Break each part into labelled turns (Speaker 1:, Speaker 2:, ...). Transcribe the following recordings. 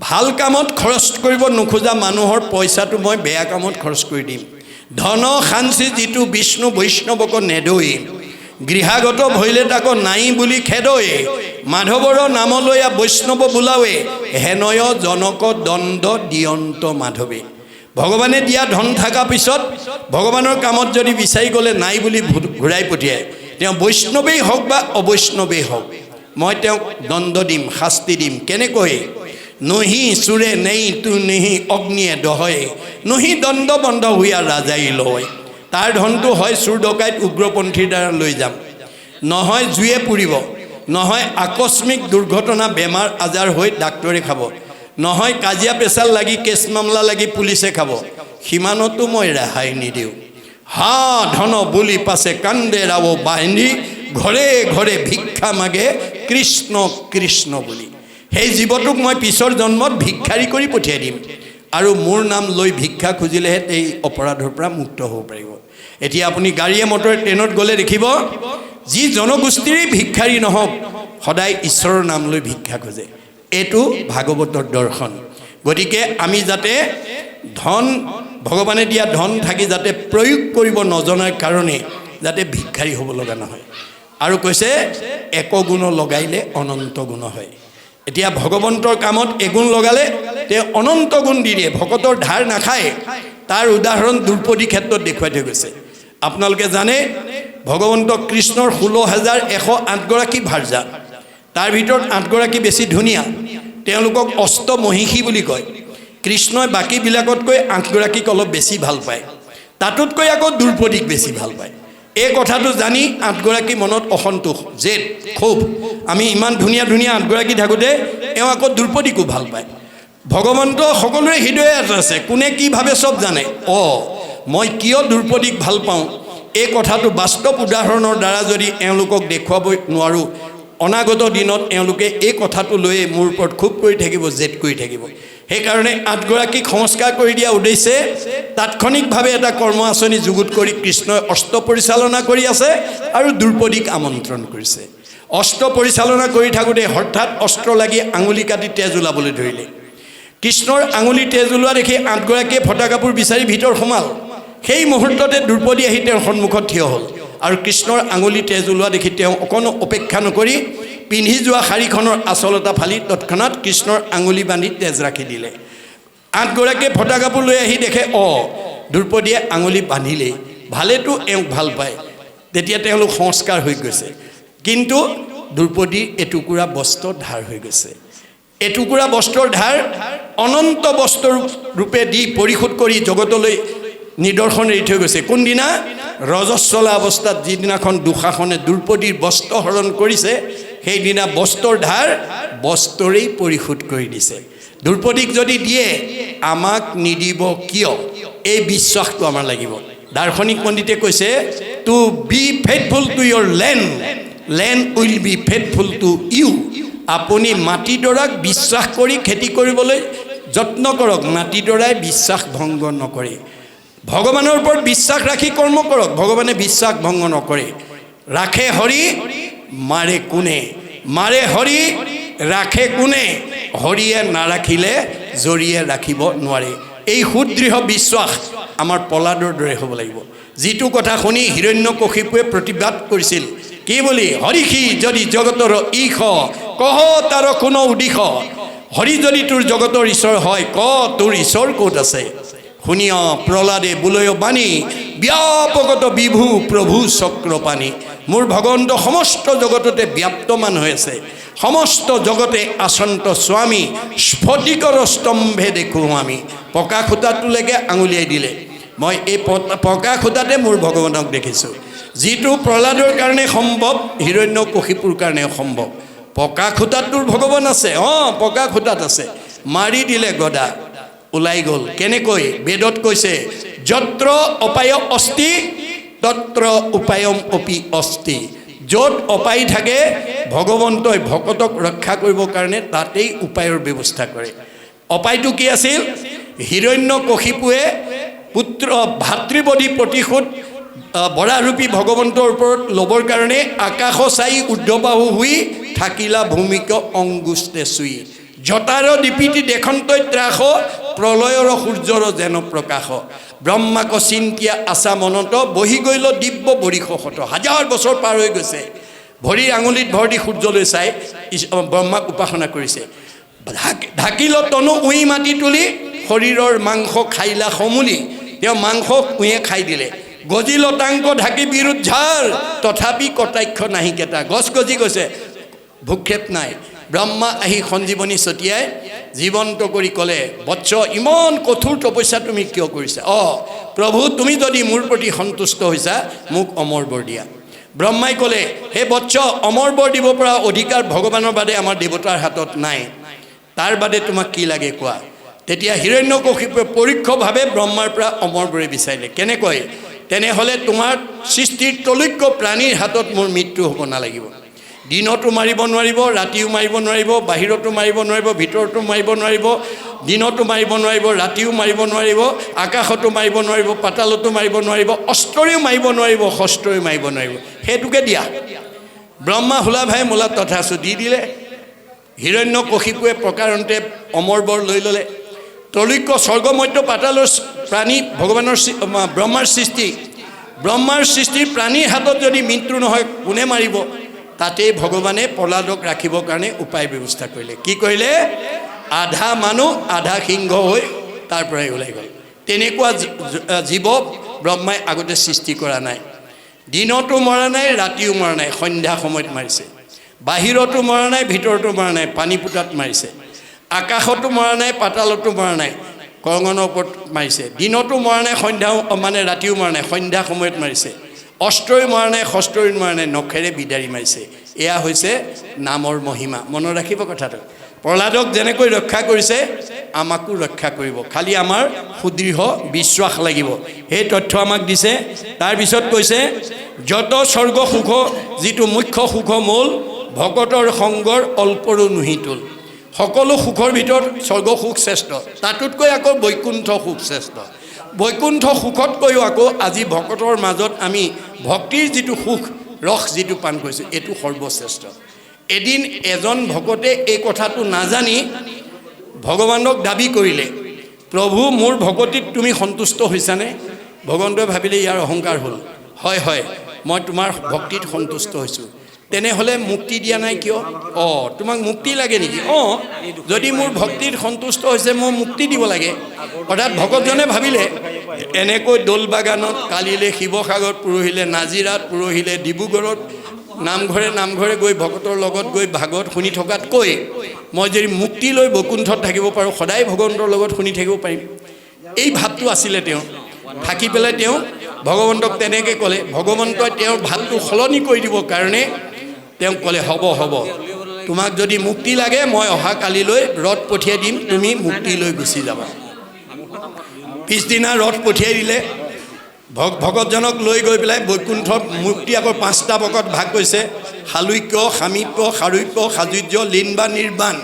Speaker 1: ভাল কামত খৰচ কৰিব নোখোজা মানুহৰ পইচাটো মই বেয়া কামত খৰচ কৰি দিম ধন খাঞ্চি যিটো বিষ্ণু বৈষ্ণৱক নেদৈ গৃহাগত ভৈলে তাকো নাই বুলি খেদৈ মাধৱৰ নাম লয়া বৈষ্ণৱ বোলাৱে হেনয় জনক দণ্ড দিয়ন্ত মাধৱে ভগৱানে দিয়া ধন থকা পিছত ভগৱানৰ কামত যদি বিচাৰি গ'লে নাই বুলি ঘূৰাই পঠিয়ায় তেওঁ বৈষ্ণৱেই হওক বা অবৈষ্ণৱেই হওক মই তেওঁক দণ্ড দিম শাস্তি দিম কেনেকৈ নহি চুৰে নেই তু নেহি অগ্নিয়ে দহয়ে নহি দণ্ড বন্ধ হুয়া ৰাজাই লয় তাৰ ধনটো হয় চুৰ ডকাইত উগ্ৰপন্থীৰ দ্বাৰা লৈ যাম নহয় জুয়ে পুৰিব নহয় আকস্মিক দুৰ্ঘটনা বেমাৰ আজাৰ হৈ ডাক্তৰে খাব নহয় কাজিয়া পেছাল লাগি কেছ মামলা লাগি পুলিচে খাব সিমানতো মই ৰেহাই নিদিওঁ হা ধন বুলি পাছে কান্দে ৰাৱ বাহিনী ঘৰে ঘৰে ভিক্ষা মাগে কৃষ্ণ কৃষ্ণ বুলি সেই জীৱটোক মই পিছৰ জন্মত ভিক্ষাৰী কৰি পঠিয়াই দিম আৰু মোৰ নাম লৈ ভিক্ষা খুজিলেহে এই অপৰাধৰ পৰা মুক্ত হ'ব পাৰিব এতিয়া আপুনি গাড়ীয়ে মটৰে ট্ৰেইনত গ'লে দেখিব যি জনগোষ্ঠীৰ ভিক্ষাৰী নহওক সদায় ঈশ্বৰৰ নাম লৈ ভিক্ষা খোজে এইটো ভাগৱতৰ দৰ্শন গতিকে আমি যাতে ধন ভগৱানে দিয়া ধন থাকি যাতে প্ৰয়োগ কৰিব নজনাৰ কাৰণে যাতে ভিক্ষাৰী হ'ব লগা নহয় আৰু কৈছে এক গুণ লগাইলে অনন্ত গুণ হয় এতিয়া ভগৱন্তৰ কামত এগুণ লগালে তেওঁ অনন্ত গুণ দি দিয়ে ভকতৰ ধাৰ নাখায় তাৰ উদাহৰণ দ্ৰৌপদী ক্ষেত্ৰত দেখুৱাই থৈ গৈছে আপোনালোকে জানে ভগৱন্ত কৃষ্ণৰ ১৬,১০৮ গৰাকী ভাৰ্যা তাৰ ভিতৰত ৮ গৰাকী বেছি ধুনীয়া তেওঁলোকক অষ্টমহিষী বুলি কয় কৃষ্ণই বাকীবিলাকতকৈ ৮ গৰাকীক অলপ বেছি ভাল পায় তাতোতকৈ আকৌ দ্ৰৌপদীক বেছি ভাল পায় এই কথাটো জানি ৮ গৰাকী মনত অসন্তোষ জেদ ক্ষোভ আমি ইমান ধুনীয়া ধুনীয়া ৮ গৰাকী থাকোঁতে এওঁ আকৌ দ্ৰৌপদীকো ভাল পায় ভগৱন্ত সকলোৰে হৃদয়ত আছে কোনে কি ভাবে সব জানে মই কিয় দ্ৰৌপদীক ভাল পাওঁ এই কথাটো বাস্তৱ উদাহৰণৰ দ্বাৰা যদি এওঁলোকক দেখুৱাব নোৱাৰোঁ অনাগত দিনত এওঁলোকে এই কথাটো লৈ মোৰ ওপৰত খুব কৰি থাকিব জেদ কৰি থাকিব সেইকাৰণে ৮ গৰাকীক সংস্কাৰ কৰি দিয়া উদ্দেশ্যে তাৎক্ষণিকভাৱে এটা কৰ্ম আঁচনি যুগুত কৰি কৃষ্ণই অস্ত্ৰ পৰিচালনা কৰি আছে আৰু দ্ৰৌপদীক আমন্ত্ৰণ কৰিছে অস্ত্ৰ পৰিচালনা কৰি থাকোঁতে হঠাৎ অস্ত্ৰ লাগি আঙুলি কাটি তেজ ওলাবলৈ ধৰিলে কৃষ্ণৰ আঙুলি তেজ ওলোৱা দেখি ৮ গৰাকীয়ে ফটা কাপোৰ বিচাৰি ভিতৰ সোমাল সেই মুহূৰ্ততে দ্ৰৌপদী আহি তেওঁৰ সন্মুখত থিয় হ'ল আৰু কৃষ্ণৰ আঙুলি তেজ ওলোৱা দেখি তেওঁ অকণো অপেক্ষা নকৰি পিন্ধি যোৱা শাৰীখনৰ আচলতা ফালি তৎক্ষণাৎ কৃষ্ণৰ আঙুলি বান্ধি তেজ ৰাখি দিলে ৮ গৰাকীয়ে ফটা কাপোৰ লৈ আহি দেখে দ্ৰৌপদীয়ে আঙুলি বান্ধিলেই ভালেতো এওঁক ভাল পায় তেতিয়া তেওঁলোক সংস্কাৰ হৈ গৈছে কিন্তু দ্ৰৌপদীৰ এটুকুৰা বস্ত্ৰ ধাৰ হৈ গৈছে এটুকুৰা বস্ত্ৰৰ ধাৰ অনন্ত বস্ত্ৰ ৰূপে দি পৰিশোধ কৰি জগতলৈ নিদৰ্শন এৰি থৈ গৈছে কোনদিনা ৰজস্বলা অৱস্থাত যিদিনাখন দুঃশাসনে দ্ৰৌপদীৰ বস্ত্ৰ হৰণ কৰিছে সেইদিনা বস্ত্ৰৰ ধাৰ বস্ত্ৰৰেই পৰিশোধ কৰি দিছে দ্ৰৌপদীক যদি দিয়ে আমাক নিদিব কিয় এই বিশ্বাসটো আমাৰ লাগিব দাৰ্শনিক পণ্ডিতে কৈছে to be faithful to your land will be faithful to you আপুনি মাটিডৰাক বিশ্বাস কৰি খেতি কৰিবলৈ যত্ন কৰক মাটিডৰাই বিশ্বাস ভংগ নকৰে ভগৱানৰ ওপৰত বিশ্বাস ৰাখি কৰ্ম কৰক ভগৱানে বিশ্বাস ভংগ নকৰে ৰাখে হৰি মাৰে কোনে মাৰে হৰি ৰাখে কোনে হৰিয়ে নাৰাখিলে জৰিয়ে ৰাখিব নোৱাৰে এই সুদৃঢ় বিশ্বাস আমাৰ পলাদৰ দৰে হ'ব লাগিব যিটো কথা শুনি হিৰণ্যকশিপুৱে প্ৰতিবাদ কৰিছিল কি বুলি হৰিষি যদি জগতৰ ঈশ কহ তাৰ কোনো উদিশ হৰি যদি তোৰ জগতৰ ঈশ্বৰ হয় তোৰ ঈশ্বৰ ক'ত আছে শুনিয় প্ৰহ্লাদে বোলয় বাণী ব্যাপকত বিভু প্ৰভু চক্ৰপাণী মোৰ ভগৱন্ত সমস্ত জগততে ব্যাপ্তমান হৈ আছে সমস্ত জগতে আচন্ত স্বামী স্ফটিকৰ স্তম্ভে দেখোঁ আমি পকা খুঁটাটোলৈকে আঙুলিয়াই দিলে মই এই পকা খুঁটাতে মোৰ ভগৱানক দেখিছোঁ যিটো প্ৰহ্লাদৰ কাৰণে সম্ভৱ হিৰণ্যকশিপুৰ কাৰণে সম্ভৱ পকা খুঁটাটোৰ ভগৱান আছে পকা খুঁটাত আছে মাৰি দিলে গদা ওলাই গ'ল কেনেকৈ বেদত কৈছে যত্ৰ অপায় অস্তি তত্ৰ উপায়ম অপি অস্তি য'ত অপায় থাকে ভগৱন্তই ভকতক ৰক্ষা কৰিবৰ কাৰণে তাতেই উপায়ৰ ব্যৱস্থা কৰে অপায়টো কি আছিল হিৰণ্যকশিপুৱে পুত্ৰ ভাতৃবধি প্ৰতিশোধ বৰাৰূপী ভগৱন্তৰ ওপৰত ল'বৰ কাৰণে আকাশ চাই ঊৰ্ধ্ববাহু হৈ থাকিলা ভূমিক অংগুষ্টে চুই জটাৰ দীপিতি দেশন্তই ত্ৰাস প্ৰলয়ৰ সূৰ্যৰ যেন প্ৰকাশ ব্ৰহ্মাক চিন্তিয়া আশা মনত বহি গৈল দিব্য বৰিষত হাজাৰ বছৰ পাৰ হৈ গৈছে ভৰিৰ আঙুলিত ভৰ দি সূৰ্যলৈ চাই ব্ৰহ্মাক উপাসনা কৰিছে ঢাকিল তনু উই মাটি তুলি শৰীৰৰ মাংস খাইলা সমূলি তেওঁ মাংস উয়ে খাই দিলে গজি লতাংক ঢাকি বিৰুদ্ধাৰ তথাপি কটাক্ষ নাহি কেটা গছ গজি গৈছে ভূক্ষেপ নাই ব্ৰহ্মা আহি সঞ্জীৱনী ছটিয়াই জীৱন্ত কৰি ক'লে বৎস ইমান কঠোৰ তপস্যা তুমি কিয় কৰিছা প্ৰভু তুমি যদি মোৰ প্ৰতি সন্তুষ্ট হৈছা মোক অমৰ বৰ দিয়া ব্ৰহ্মাই ক'লে হে বৎস অমৰ বৰ দিব পৰা অধিকাৰ ভগৱানৰ বাদে আমাৰ দেৱতাৰ হাতত নাই তাৰ বাদে তোমাক কি লাগে কোৱা তেতিয়া হিৰণ্যকশিপুৱে পৰীক্ষভাৱে ব্ৰহ্মাৰ পৰা অমৰ বৰে বিচাৰিলে কেনেকৈ তেনেহ'লে তোমাৰ সৃষ্টিৰ তলৈক্য প্ৰাণীৰ হাতত মোৰ মৃত্যু হ'ব নালাগিব দিনতো মাৰিব নোৱাৰিব ৰাতিও মাৰিব নোৱাৰিব বাহিৰতো মাৰিব নোৱাৰিব ভিতৰতো মাৰিব নোৱাৰিব দিনতো মাৰিব নোৱাৰিব ৰাতিও মাৰিব নোৱাৰিব আকাশতো মাৰিব নোৱাৰিব পাতালতো মাৰিব নোৱাৰিব অস্ত্ৰৰেও মাৰিব নোৱাৰিব শস্ত্ৰৰেও মাৰিব নোৱাৰিব সেইটোকে দিয়া ব্ৰহ্মা হোলা ভাই মোলা তথাচু দি দিলে হিৰণ্যকশিপুৱে প্ৰকাৰন্তে অমৰ বৰ লৈ ল'লে তলৈক্য স্বৰ্গমধ্য পাতালৰ প্ৰাণী ভগৱানৰ ব্ৰহ্মাৰ সৃষ্টিৰ প্ৰাণীৰ হাতত যদি মৃত্যু নহয় কোনে মাৰিব তাতেই ভগৱানে প্ৰহ্লাদক ৰাখিবৰ কাৰণে উপায় ব্যৱস্থা কৰিলে কি কৰিলে আধা মানুহ আধা সিংহ হৈ তাৰ পৰাই ওলাই গ'ল তেনেকুৱা জীৱ ব্ৰহ্মাই আগতে সৃষ্টি কৰা নাই দিনতো মৰা নাই ৰাতিও মৰা নাই সন্ধ্যা সময়ত মাৰিছে বাহিৰতো মৰা নাই ভিতৰতো মৰা নাই পানী পুটাত মাৰিছে আকাশতো মৰা নাই পাতালতো মৰা নাই কৰঙনৰ ওপৰত মাৰিছে দিনতো মৰা নাই সন্ধ্যা মানে ৰাতিও মৰা নাই সন্ধ্যা সময়ত মাৰিছে অস্ত্ৰই মৰা নাই শস্ত্ৰই মৰা নাই নখেৰে বিদাৰি মাৰিছে এয়া হৈছে নামৰ মহিমা মনত ৰাখিব কথাটো প্ৰহ্লাদক যেনেকৈ ৰক্ষা কৰিছে আমাকো ৰক্ষা কৰিব খালি আমাৰ সুদৃঢ় বিশ্বাস লাগিব সেই তথ্য আমাক দিছে তাৰপিছত কৈছে যত স্বৰ্গ সুখ যিটো মুখ্য সুখ মূল ভকতৰ সংগৰ অল্পৰো নুহিতুল সকলো সুখৰ ভিতৰত স্বৰ্গ সুখ শ্ৰেষ্ঠ তাতোতকৈ আকৌ বৈকুণ্ঠ সুখ শ্ৰেষ্ঠ বৈকুণ্ঠ সুখতকৈও আকৌ আজি ভকতৰ মাজত আমি ভক্তিৰ যিটো সুখ ৰস যিটো পান কৰিছোঁ এইটো সৰ্বশ্ৰেষ্ঠ এদিন এজন ভকতে এই কথাটো নাজানি ভগৱানক দাবী কৰিলে প্ৰভু মোৰ ভকতিত তুমি সন্তুষ্ট হৈছানে ভগৱন্তই ভাবিলে ইয়াৰ অহংকাৰ হ'ল হয় হয় মই তোমাৰ ভক্তিত সন্তুষ্ট হৈছোঁ তেনেহ'লে মুক্তি দিয়া নাই কিয় তোমাক মুক্তি লাগে নেকি যদি মোৰ ভক্তিত সন্তুষ্ট হৈছে মই মুক্তি দিব লাগে অৰ্থাৎ ভকতজনে ভাবিলে এনেকৈ দৌল বাগানত কালিলৈ শিৱসাগৰত পৰহিলে নাজিৰাত পৰহিলে ডিব্ৰুগড়ত নামঘৰে গৈ ভকতৰ লগত গৈ ভাগৱত শুনি থকাতকৈ মই যদি মুক্তি লৈ বৈকুণ্ঠত থাকিব পাৰোঁ সদায় ভগৱন্তৰ লগত শুনি থাকিব পাৰিম এই ভাৱটো আছিলে তেওঁ থাকি পেলাই তেওঁ ভগৱন্তক তেনেকৈ ক'লে ভগৱন্তই তেওঁৰ ভাৱটো সলনি কৰি দিবৰ কাৰণে তেওঁ ক'লে হ'ব তোমাক যদি মুক্তি লাগে মই অহা কালিলৈ ৰথ পঠিয়াই দিম তুমি মুক্তি লৈ গুচি যাবা পিছদিনা ৰথ পঠিয়াই দিলে ভকতজনক লৈ গৈ পেলাই বৈকুণ্ঠত মুক্তি আকৌ 5টা ভাগত ভাগ কৰিছে শালুক্য সামীপ্য সাৰূপ্য সাযুজ্য লীন বা নিৰ্বাণ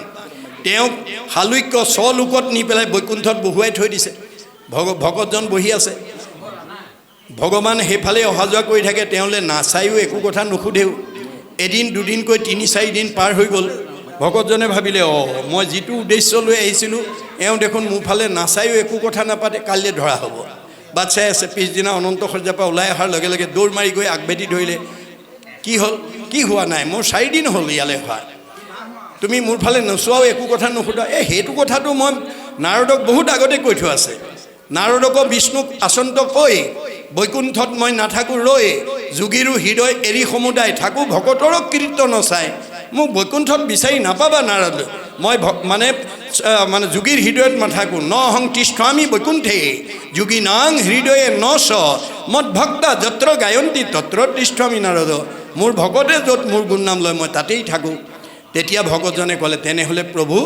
Speaker 1: তেওঁক শালুক্য স্বলোকত নি পেলাই বৈকুণ্ঠত বহুৱাই থৈ দিছে ভকতজন বহি আছে ভগৱান সেইফালে অহা যোৱা কৰি থাকে তেওঁলৈ নাচায়ো একো কথা নুসুধেও এদিন দুদিনকৈ 3-4 দিন পাৰ হৈ গ'ল ভকতজনে ভাবিলে মই যিটো উদ্দেশ্য লৈ আহিছিলোঁ এওঁ দেখোন মোৰ ফালে নাচায়ো একো কথা নাপাতে কালিলৈ ধৰা হ'ব বাট চাই আছে পিছদিনা অনন্ত সজ্জাৰ পৰা ওলাই অহাৰ লগে লগে দৌৰ মাৰি গৈ আগবেদি ধৰিলে কি হ'ল কি হোৱা নাই মোৰ 4 দিন হ'ল ইয়ালৈ অহা তুমি মোৰ ফালে নোচোৱাও একো কথা নুসুধা সেইটো কথাটো মই নাৰদক বহুত আগতে কৈ থোৱা আছে নাৰদক বিষ্ণুক আচন্ত কৈ বৈকুণ্ঠত মই নাথাকোঁ ৰৈ যোগীৰো হৃদয় এৰি সমুদায় থাকোঁ ভকতৰো কীৰ্তন চাই মোক বৈকুণ্ঠত বিচাৰি নাপাবা নাৰদ মই মানে যোগীৰ হৃদয়ত নাথাকোঁ ন হং তিষ্ঠামি বৈকুণ্ঠে যোগী নাং হৃদয়ে ন চ মদ ভক্তা যত্ৰ গায়ন্তী তত্ৰ তিষ্ঠামি নাৰদ মোৰ ভকতে য'ত মোৰ গুণনাম লয় মই তাতেই থাকোঁ তেতিয়া ভকতজনে ক'লে তেনেহ'লে প্ৰভু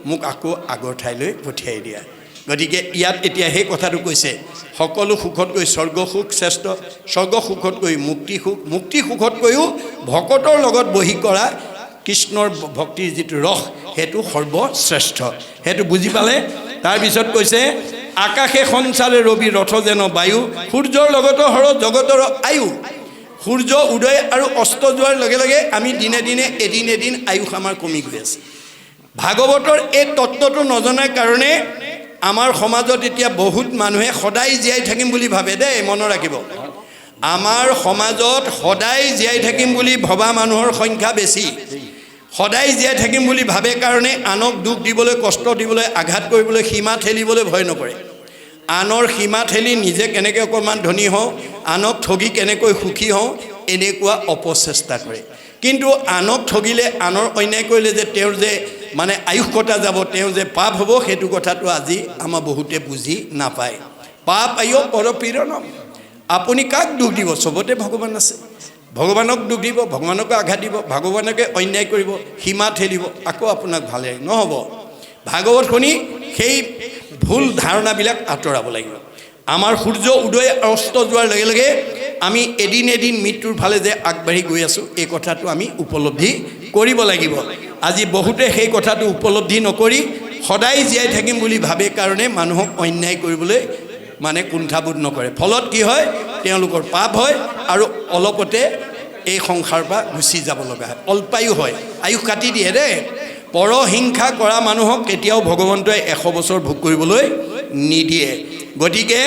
Speaker 1: মোক আকৌ আগৰ ঠাইলৈ পঠিয়াই দিয়া গতিকে ইয়াত এতিয়া সেই কথাটো কৈছে সকলো সুখতকৈ স্বৰ্গ সুখ শ্ৰেষ্ঠ স্বৰ্গ সুখতকৈ মুক্তি সুখতকৈও ভকতৰ লগত বহি কৰা কৃষ্ণৰ ভক্তিৰ যিটো ৰস সেইটো সৰ্বশ্ৰেষ্ঠ সেইটো বুজি পালে তাৰপিছত কৈছে আকাশে সঞ্চাৰে ৰবি ৰথ যেন বায়ু সূৰ্যৰ লগত হৰ জগতৰ আয়ু সূৰ্য উদয় আৰু অস্ত যোৱাৰ লগে লগে আমি দিনে দিনে এদিন আয়ুষ আমাৰ কমি গৈ আছে ভাগৱতৰ এই তত্ত্বটো নজনাৰ কাৰণে আমাৰ সমাজত এতিয়া বহুত মানুহে সদায় জীয়াই থাকিম বুলি ভাবে দেই, মনত ৰাখিব। আমাৰ সমাজত সদায় জীয়াই থাকিম বুলি ভবা মানুহৰ সংখ্যা বেছি। সদায় জীয়াই থাকিম বুলি ভাবে কাৰণে আনক দুখ দিবলৈ, কষ্ট দিবলৈ, আঘাত কৰিবলৈ, সীমা ঠেলিবলৈ ভয় নকৰে। আনৰ সীমা ঠেলি নিজে কেনেকৈ অকণমান ধনী হওঁ, আনক ঠগি কেনেকৈ সুখী হওঁ, এনেকুৱা অপচেষ্টা কৰে। কিন্তু আনক ঠগিলে, আনৰ অন্যায় কৰিলে যে তেওঁৰ যে মানে আয়ুস কটা যাব, তেওঁ যে পাপ হ'ব, সেইটো কথাটো আজি আমাৰ বহুতে বুজি নাপায়। পাপ আয়ো পৰপীড়নম। আপুনি কাক দুখ দিব? চবতে ভগৱান আছে। ভগৱানক দুখ দিব, ভগৱানক আঘাত দিব, ভগৱানকে অন্যায় কৰিব, সীমা ঠেলিব, আকৌ আপোনাক ভালে নহ'ব। ভাগৱত শুনি সেই ভুল ধাৰণাবিলাক আঁতৰাব লাগিব। আমাৰ সূৰ্য উদয় অস্ত যোৱাৰ লগে লগে আমি এদিন এদিন মৃত্যুৰ ফালে যে আগবাঢ়ি গৈ আছোঁ, এই কথাটো আমি উপলব্ধি কৰিব লাগিব। আজি বহুতে সেই কথাটো উপলব্ধি নকৰি সদায় জীয়াই থাকিম বুলি ভাবে কাৰণে মানুহক অন্যায় কৰিবলৈ মানে কুণ্ঠাবোধ নকৰে। ফলত কি হয়? তেওঁলোকৰ পাপ হয় আৰু অলপতে এই সংসাৰৰ পৰা গুচি যাব লগা হয়, অল্পায়ু হয়, আয়ুস কাটি দিয়ে দেই। পৰহিংসা কৰা মানুহক কেতিয়াও ভগৱন্তই 100 বছৰ ভোগ কৰিবলৈ নিদিয়ে। গতিকে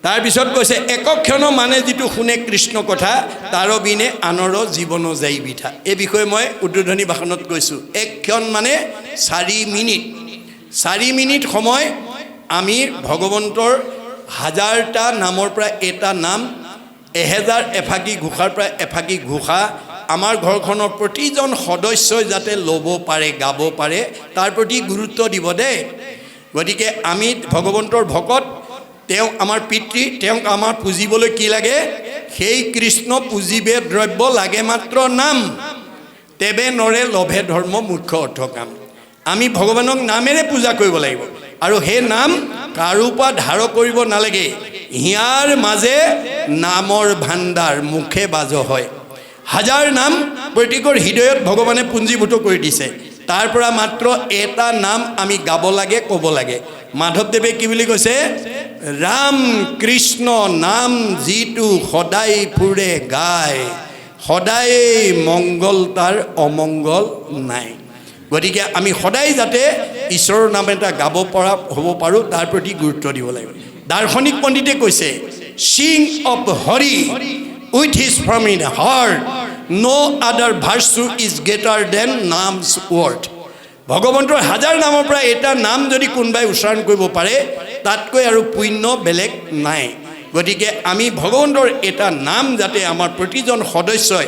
Speaker 1: তাৰপিছত কৈছে, একক্ষণ মানে যিটো শুনে কৃষ্ণ কথা, তাৰ বিনে আনৰ জীৱন যাই বিঠা। এই বিষয়ে মই উদ্বোধনী ভাষণত কৈছোঁ। এক ক্ষণ মানে 4 মিনিট। 4 মিনিট সময় আমি ভগৱন্তৰ 1000টা নামৰ পৰা এটা নাম, 1000 এফাকি ঘোষাৰ পৰা এফাকি ঘোষা আমাৰ ঘৰখনৰ প্ৰতিজন সদস্যই যাতে ল'ব পাৰে, গাব পাৰে, তাৰ প্ৰতি গুৰুত্ব দিব দেই। গতিকে আমি ভগৱন্তৰ ভকত, তেওঁ আমাৰ পিতৃ, তেওঁক আমাৰ পুজিবলৈ কি লাগে? সেই কৃষ্ণ পুজিবে দ্ৰব্য, লাগে মাত্ৰ নাম, তেবে নৰে লভে ধৰ্ম মুখ্য অৰ্থ কাম। আমি ভগৱানক নামেৰে পূজা কৰিব লাগিব আৰু সেই নাম কাৰো পৰা ধাৰ কৰিব নালাগে। হিয়াৰ মাজে নামৰ ভাণ্ডাৰ, মুখে বাজ হয়। 1000 নাম প্ৰত্যেকৰ হৃদয়ত ভগৱানে পুঞ্জীভূত কৰি দিছে, তাৰ পৰা মাত্ৰ এটা নাম আমি গাব লাগে, ক'ব লাগে। মাধৱদেৱে কি বুলি কৈছে? ৰাম কৃষ্ণ নাম যিটো সদায় ফুৰে গায়, সদায় মংগল তাৰ অমংগল নাই। গতিকে আমি সদায় যাতে ঈশ্বৰৰ নাম এটা গাব পৰা হ'ব পাৰোঁ, তাৰ প্ৰতি গুৰুত্ব দিব লাগিব। দাৰ্শনিক পণ্ডিতে কৈছে, sing of Hari with his from in heart, no other virtue is greater than নাম's word। ভগৱন্তৰ 1000 নামৰ পৰা এটা নাম যদি কোনোবাই উচ্চাৰণ কৰিব পাৰে, তাতকৈ আৰু পুণ্য বেলেগ নাই। গতিকে আমি ভগৱন্তৰ এটা নাম যাতে আমাৰ প্ৰতিজন সদস্যই,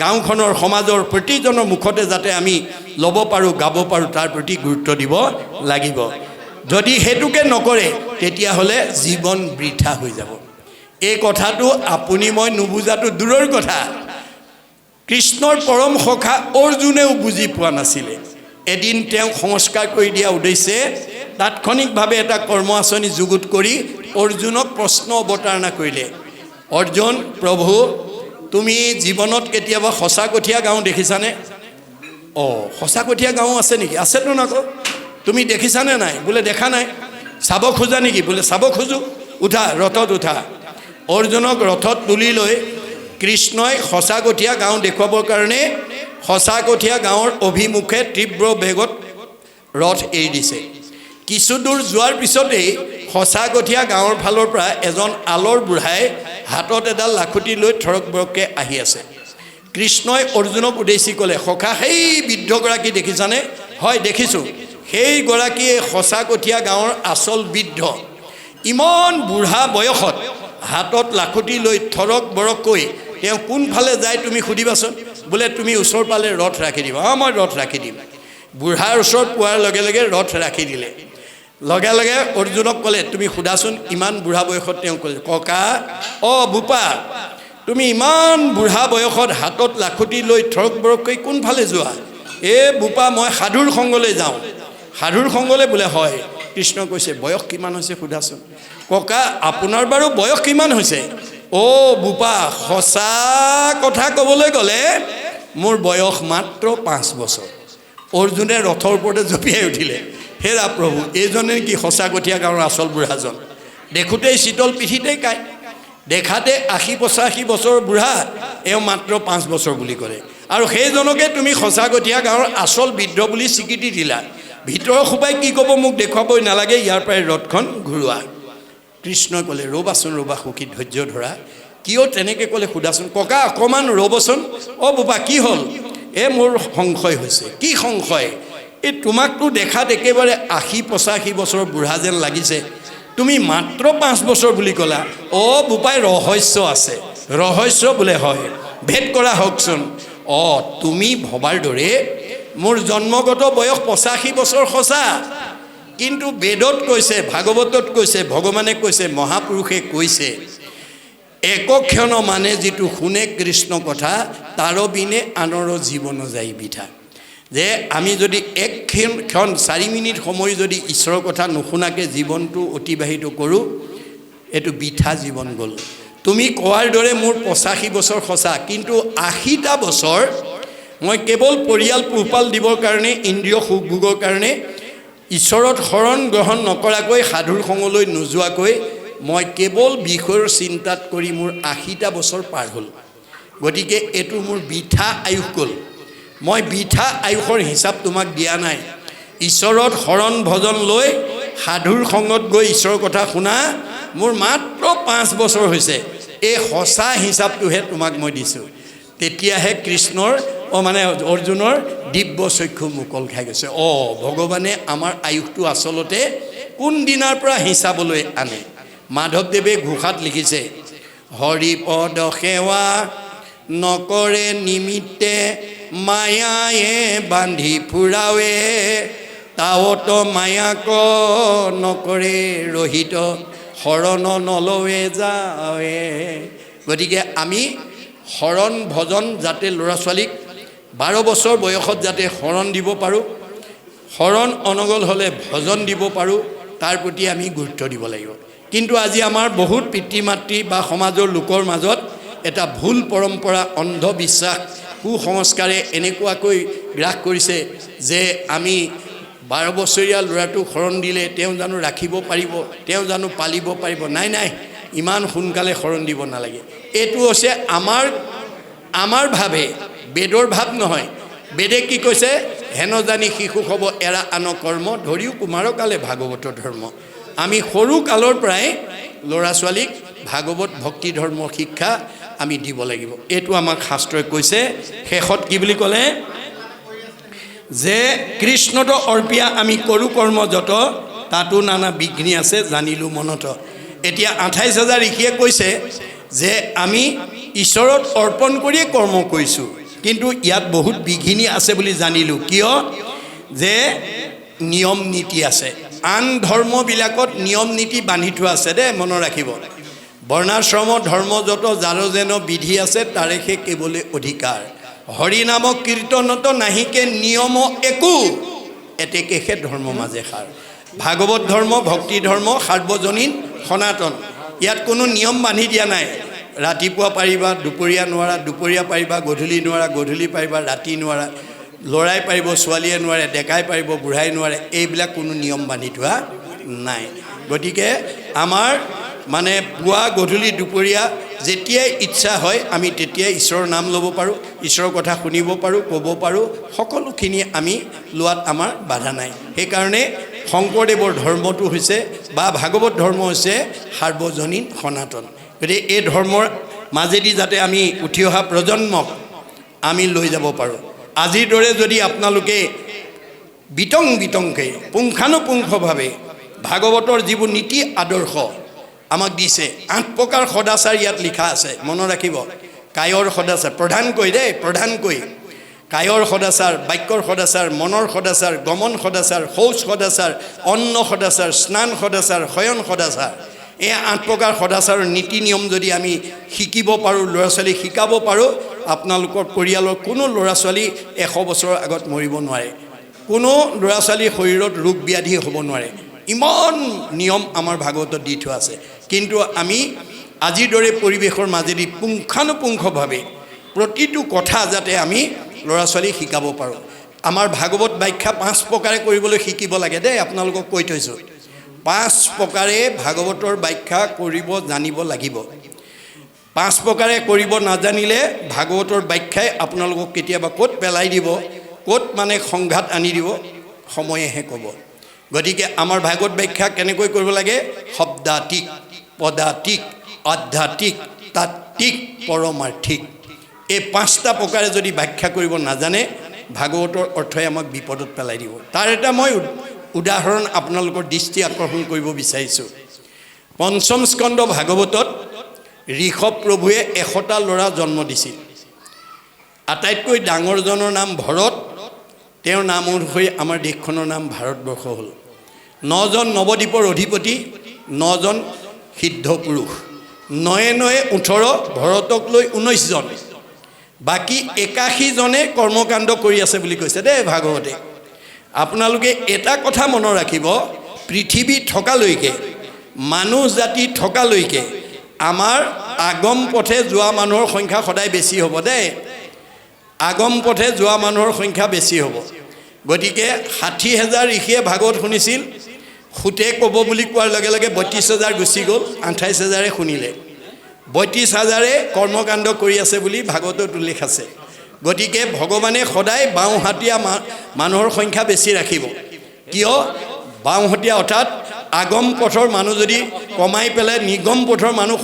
Speaker 1: গাঁওখনৰ সমাজৰ প্ৰতিজনৰ মুখতে যাতে আমি ল'ব পাৰোঁ, গাব পাৰোঁ, তাৰ প্ৰতি গুৰুত্ব দিব লাগিব। যদি সেইটোকে নকৰে, তেতিয়াহ'লে জীৱন বৃথা হৈ যাব। এই কথাটো আপুনি মই নুবুজাটো দূৰৰ কথা। কৃষ্ণৰ পৰম সখা অৰ্জুনেও বুজি পোৱা নাছিলে। এদিন তেওঁক সংস্কাৰ কৰি দিয়া উদ্দেশ্যে তাৎক্ষণিকভাৱে এটা কৰ্ম আঁচনি যুগুত কৰি অৰ্জুনক প্ৰশ্ন অৱতাৰণা কৰিলে। অৰ্জুন, প্ৰভু তুমি জীৱনত কেতিয়াবা সঁচা কঠীয়া গাঁও দেখিছানে? সঁচা কঠীয়া গাঁও আছে নেকি? আছেতো নকওঁ। তুমি দেখিছানে নাই? বোলে দেখা নাই। চাব খোজা নেকি? বোলে চাব খোজো। উঠা, ৰথত উঠা। অৰ্জুনক ৰথত তুলি লৈ কৃষ্ণই সঁচা কঠীয়া গাঁও দেখুৱাবৰ কাৰণে সঁচা কঠীয়া গাঁৱৰ অভিমুখে তীব্ৰ বেগত ৰথ এৰি দিছে। কিছু দূৰ যোৱাৰ পিছতেই সঁচা কঠীয়া গাঁৱৰ ফালৰ পৰা এজন আলৰ বুঢ়াই হাতত এডাল লাখুটি লৈ থৰক বৰককৈ আহি আছে। কৃষ্ণই অৰ্জুনক উদ্দেশ্যি ক'লে, সখা সেই বৃদ্ধগৰাকী দেখিছানে? হয় দেখিছোঁ। সেইগৰাকীয়ে সঁচা কঠীয়া গাঁৱৰ আচল বৃদ্ধ। ইমান বুঢ়া বয়সত হাতত লাখুটি লৈ থৰক বৰককৈ তেওঁ কোনফালে যায় তুমি সুধিবাচোন। বোলে তুমি ওচৰ পালে ৰথ ৰাখি দিবা। মই ৰথ ৰাখি দিম। বুঢ়াৰ ওচৰত পোৱাৰ লগে লগে ৰথ ৰাখি দিলে। লগে লগে অৰ্জুনক ক'লে, তুমি সোধাচোন ইমান বুঢ়া বয়সত। তেওঁ ক'লে, ককা বোপা, তুমি ইমান বুঢ়া বয়সত হাতত লাখুটি লৈ থৰক বৰককৈ কোনফালে যোৱা? বোপা মই সাধুৰ সংগলৈ যাওঁ। সাধুৰ সংগলৈ? বোলে হয়। কৃষ্ণ কৈছে, বয়স কিমান হৈছে সোধাচোন। ককা আপোনাৰ বাৰু বয়স কিমান হৈছে? বোপা সঁচা কথা ক'বলৈ গ'লে মোৰ বয়স মাত্ৰ 5 বছৰ। অৰ্জুনে ৰথৰ ওপৰতে জঁপিয়াই উঠিলে। হেৰা প্ৰভু, এইজনে কি সঁচা কঠীয়া গাঁৱৰ আচল বুঢ়াজন? দেখোঁতেই শীতল পিঠিতেই কায়, দেখাতে 80-85 বছৰৰ বুঢ়া, এওঁ মাত্ৰ 5 বছৰ বুলি ক'লে। আৰু সেইজনকে তুমি সঁচাগতীয়া গাঁৱৰ আচল বৃদ্ধ বুলি স্বীকৃতি দিলা ভিতৰৰ সোপাই কি ক'ব মোক দেখুৱাবই নালাগে ইয়াৰ পৰাই ৰথখন ঘূৰোৱা কৃষ্ণই ক'লে ৰ'বাচোন ৰ'বা সুখী ধৈৰ্য ধৰা কিয় তেনেকৈ ক'লে সোধাচোন ককা অকণমান ৰ'বচোন অ' বোপা কি হ'ল মোৰ সংশয় হৈছে কি সংশয় এই তোমাকতো দেখাত একেবাৰে ৮০-৮৫ বছৰৰ বুঢ়া যেন লাগিছে তুমি মাত্ৰ 5 বছৰ বুলি ক'লা অ' বোপাই ৰহস্য আছে ৰহস্য বোলে হয় ভেদ কৰা হওকচোন তুমি ভবাৰ দৰে মোৰ জন্মগত বয়স ৮৫ বছৰ সঁচা কিন্তু বেদত কৈছে ভাগৱতত কৈছে ভগৱানে কৈছে মহাপুৰুষে কৈছে একক্ষণ মানে যিটো শুনে কৃষ্ণ কথা তাৰ বিনে আনৰ জীৱন যায় বিধা যে আমি যদি এক ক্ষণ 4 মিনিট সময় যদি ঈশ্বৰৰ কথা নুশুনাকৈ জীৱনটো অতিবাহিত কৰোঁ এইটো বিঠা জীৱন গ'ল তুমি কোৱাৰ দৰে মোৰ ৮৫ বছৰ সঁচা কিন্তু ৮০টা বছৰ মই কেৱল পৰিয়াল পোহপাল দিবৰ কাৰণে ইন্দ্ৰিয় সুখ ভোগৰ কাৰণে ঈশ্বৰত শৰণ গ্ৰহণ নকৰাকৈ সাধুৰ সংগলৈ নোযোৱাকৈ মই কেৱল বিষয়ৰ চিন্তাত কৰি মোৰ ৮০টা বছৰ পাৰ হ'ল গতিকে এইটো মোৰ বিঠা আয়ুস গ'ল মই বিঠা আয়ুসৰ হিচাপ তোমাক দিয়া নাই ঈশ্বৰত শৰণ ভজন লৈ সাধুৰ সংগত গৈ ঈশ্বৰৰ কথা শুনা মোৰ মাত্ৰ 5 বছৰ হৈছে এই সঁচা হিচাপটোহে তোমাক মই দিছোঁ তেতিয়াহে কৃষ্ণৰ মানে অৰ্জুনৰ দিব্য চক্ষু মুকল খাই গৈছে ভগৱানে আমাৰ আয়ুসটো আচলতে কোন দিনাৰ পৰা হিচাপলৈ আনে মাধৱদেৱে ঘোষাত লিখিছে হৰিপদ সেৱা নকৰে নিমিত্তে মায়ায়ে বান্ধি ফুৰাৱে তাৱত মায়াক নকৰে ৰহিত শৰণ নলৱে যাৱে গতিকে আমি শৰণ ভজন যাতে ল'ৰা ছোৱালীক 12 বছৰ বয়সত যাতে শৰণ দিব পাৰোঁ শৰণ অনগল হ'লে ভজন দিব পাৰোঁ তাৰ প্ৰতি আমি গুৰুত্ব দিব লাগিব কিন্তু আজি আমাৰ বহুত পিতৃ মাতৃ বা সমাজৰ লোকৰ মাজত এটা ভুল পৰম্পৰা অন্ধবিশ্বাস কুসংস্কাৰে এনেকুৱাকৈ গ্ৰাস কৰিছে যে আমি 12 বছৰীয়া ল'ৰাটোক শৰণ দিলে তেওঁ জানো ৰাখিব পাৰিব তেওঁ জানো পালিব পাৰিব নাই ইমান সোনকালে শৰণ দিব নালাগে এইটো হৈছে আমাৰ ভাৱে বেদৰ ভাৱ নহয় বেদে কি কৈছে হেন জানি শিশু হ'ব এৰা আন কৰ্ম ধৰিও কুমাৰকালে ভাগৱতৰ ধৰ্ম আমি সৰু কালৰ পৰাই ল'ৰা ছোৱালীক ভাগৱত ভক্তি ধৰ্মৰ শিক্ষা আমি দিব লাগিব এইটো আমাক শাস্ত্ৰই কৈছে শেষত কি বুলি ক'লে যে কৃষ্ণত অৰ্পিয়া আমি কৰোঁ কৰ্ম যত তাতো নানা বিঘ্নি আছে জানিলোঁ মনত এতিয়া 28,000 ঋষিয়ে কৈছে যে আমি ঈশ্বৰত অৰ্পণ কৰিয়ে কৰ্ম কৰিছোঁ কিন্তু ইয়াত বহুত বিঘিনি আছে বুলি জানিলোঁ কিয় যে নিয়ম নীতি আছে আন ধৰ্মবিলাকত নিয়ম নীতি বান্ধি থোৱা আছে দেই মনত ৰাখিব বৰ্ণাশ্ৰম ধৰ্ম যত যাৰ যেন বিধি আছে তাৰেহে কেৱলে অধিকাৰ হৰি নাম কীৰ্তনত নাহিকে নিয়ম একো এতেকেহে ধৰ্ম মাজে সাৰ ভাগৱত ধৰ্ম ভক্তি ধৰ্ম সাৰ্বজনীন সনাতন ইয়াত কোনো নিয়ম বান্ধি দিয়া নাই ৰাতিপুৱা পাৰিবা দুপৰীয়া নোৱাৰা দুপৰীয়া পাৰিবা গধূলি নোৱাৰা গধূলি পাৰিবা ৰাতি নোৱাৰা ল'ৰাই পাৰিব ছোৱালীয়ে নোৱাৰে ডেকাই পাৰিব বুঢ়াই নোৱাৰে এইবিলাক কোনো নিয়ম বান্ধি থোৱা নাই গতিকে আমাৰ মানে পুৱা গধূলি দুপৰীয়া যেতিয়াই ইচ্ছা হয় আমি তেতিয়াই ঈশ্বৰৰ নাম ল'ব পাৰোঁ ঈশ্বৰৰ কথা শুনিব পাৰোঁ ক'ব পাৰোঁ সকলোখিনি আমি লোৱাত আমাৰ বাধা নাই সেইকাৰণে শংকৰদেৱৰ ধৰ্মটো হৈছে বা ভাগৱত ধৰ্ম হৈছে সাৰ্বজনীন সনাতন গতিকে এই ধৰ্মৰ মাজেদি যাতে আমি উঠি অহা প্ৰজন্মক আমি লৈ যাব পাৰোঁ আজিৰ দৰে যদি আপোনালোকে বিতংকৈ পুংখানুপুংখভাৱে ভাগৱতৰ যিবোৰ নীতি আদৰ্শ আমাক দিছে 8 প্ৰকাৰ সদাচাৰ ইয়াত লিখা আছে মনত ৰাখিব কায়ৰ সদাচাৰ প্ৰধানকৈ কায়ৰ সদাচাৰ বাক্যৰ সদাচাৰ মনৰ সদাচাৰ গমন সদাচাৰ শৌচ সদাচাৰ অন্ন সদাচাৰ স্নান সদাচাৰ শয়ন সদাচাৰ এই 8 প্ৰকাৰ সদাচাৰৰ নীতি নিয়ম যদি আমি শিকিব পাৰোঁ ল'ৰা ছোৱালীক শিকাব পাৰোঁ আপোনালোকৰ পৰিয়ালৰ কোনো ল'ৰা ছোৱালী 100 বছৰৰ আগত মৰিব নোৱাৰে কোনো ল'ৰা ছোৱালীৰ শৰীৰত ৰোগ ব্যাধি হ'ব নোৱাৰে ইমান নিয়ম আমাৰ ভাগৱতত দি থোৱা আছে কিন্তু আমি আজিৰ দৰে পৰিৱেশৰ মাজেদি পুংখানুপুংখভাৱে প্ৰতিটো কথা যাতে আমি ল'ৰা ছোৱালীক শিকাব পাৰোঁ আমাৰ ভাগৱত ব্যাখ্যা 5 প্ৰকাৰে কৰিবলৈ শিকিব লাগে দেই আপোনালোকক কৈ থৈছোঁ 5 প্ৰকাৰে ভাগৱতৰ ব্যাখ্যা কৰিব জানিব লাগিব পাঁচ প্ৰকাৰে কৰিব নাজানিলে ভাগৱতৰ ব্যাখ্যাই আপোনালোকক কেতিয়াবা ক'ত পেলাই দিব, ক'ত মানে সংঘাত আনি দিব, সময়েহে ক'ব। গতিকে আমাৰ ভাগৱত ব্যাখ্যা কেনেকৈ কৰিব লাগে? শব্দাতিক, পদাতিক, আধ্যাত্মিক, তাত্ত্বিক, পৰমাৰ্থিক। এই পাঁচটা প্ৰকাৰে যদি ব্যাখ্যা কৰিব নাজানে ভাগৱতৰ অৰ্থই আমাক বিপদত পেলাই দিব। তাৰ এটা মই উদাহৰণ আপোনালোকৰ দৃষ্টি আকৰ্ষণ কৰিব বিচাৰিছোঁ। পঞ্চম স্কন্ধ ভাগৱতত ঋষভ প্ৰভুৱে 100টা ল'ৰা জন্ম দিছিল। আটাইতকৈ ডাঙৰজনৰ নাম ভৰত, তেওঁৰ নাম অনুসৰি আমাৰ দেশখনৰ নাম ভাৰতবৰ্ষ হ'ল। 9জন নৱদ্বীপৰ অধিপতি, 9জন সিদ্ধ পুৰুষ, 9 9 18, ভৰতক লৈ 19জন, বাকী 81জনে কৰ্মকাণ্ড কৰি আছে বুলি কৈছে দেই ভাগৱতে। আপোনালোকে এটা কথা মনত ৰাখিব, পৃথিৱী থকালৈকে, মানুহ জাতি থকালৈকে আমাৰ আগম পথে যোৱা মানুহৰ সংখ্যা সদায় বেছি হ'ব দেই। আগম পথে যোৱা মানুহৰ সংখ্যা বেছি হ'ব। গতিকে 60,000 ঋষিয়ে ভাগৱত শুনিছিল, সুতে ক'ব বুলি কোৱাৰ লগে লগে 32,000 গুচি গ'ল, 28,000 শুনিলে, 32,000 কৰ্মকাণ্ড কৰি আছে বুলি ভাগৱতত উল্লেখ আছে। গতিকে ভগৱানে সদায় বাওঁহাতীয়া মানুহৰ সংখ্যা বেছি ৰাখিব। কিয়? বাওঁহতীয়া অৰ্থাৎ আগম পথৰ মানুহ যদি কমাই পেলাই নিগম পথৰ মানুহ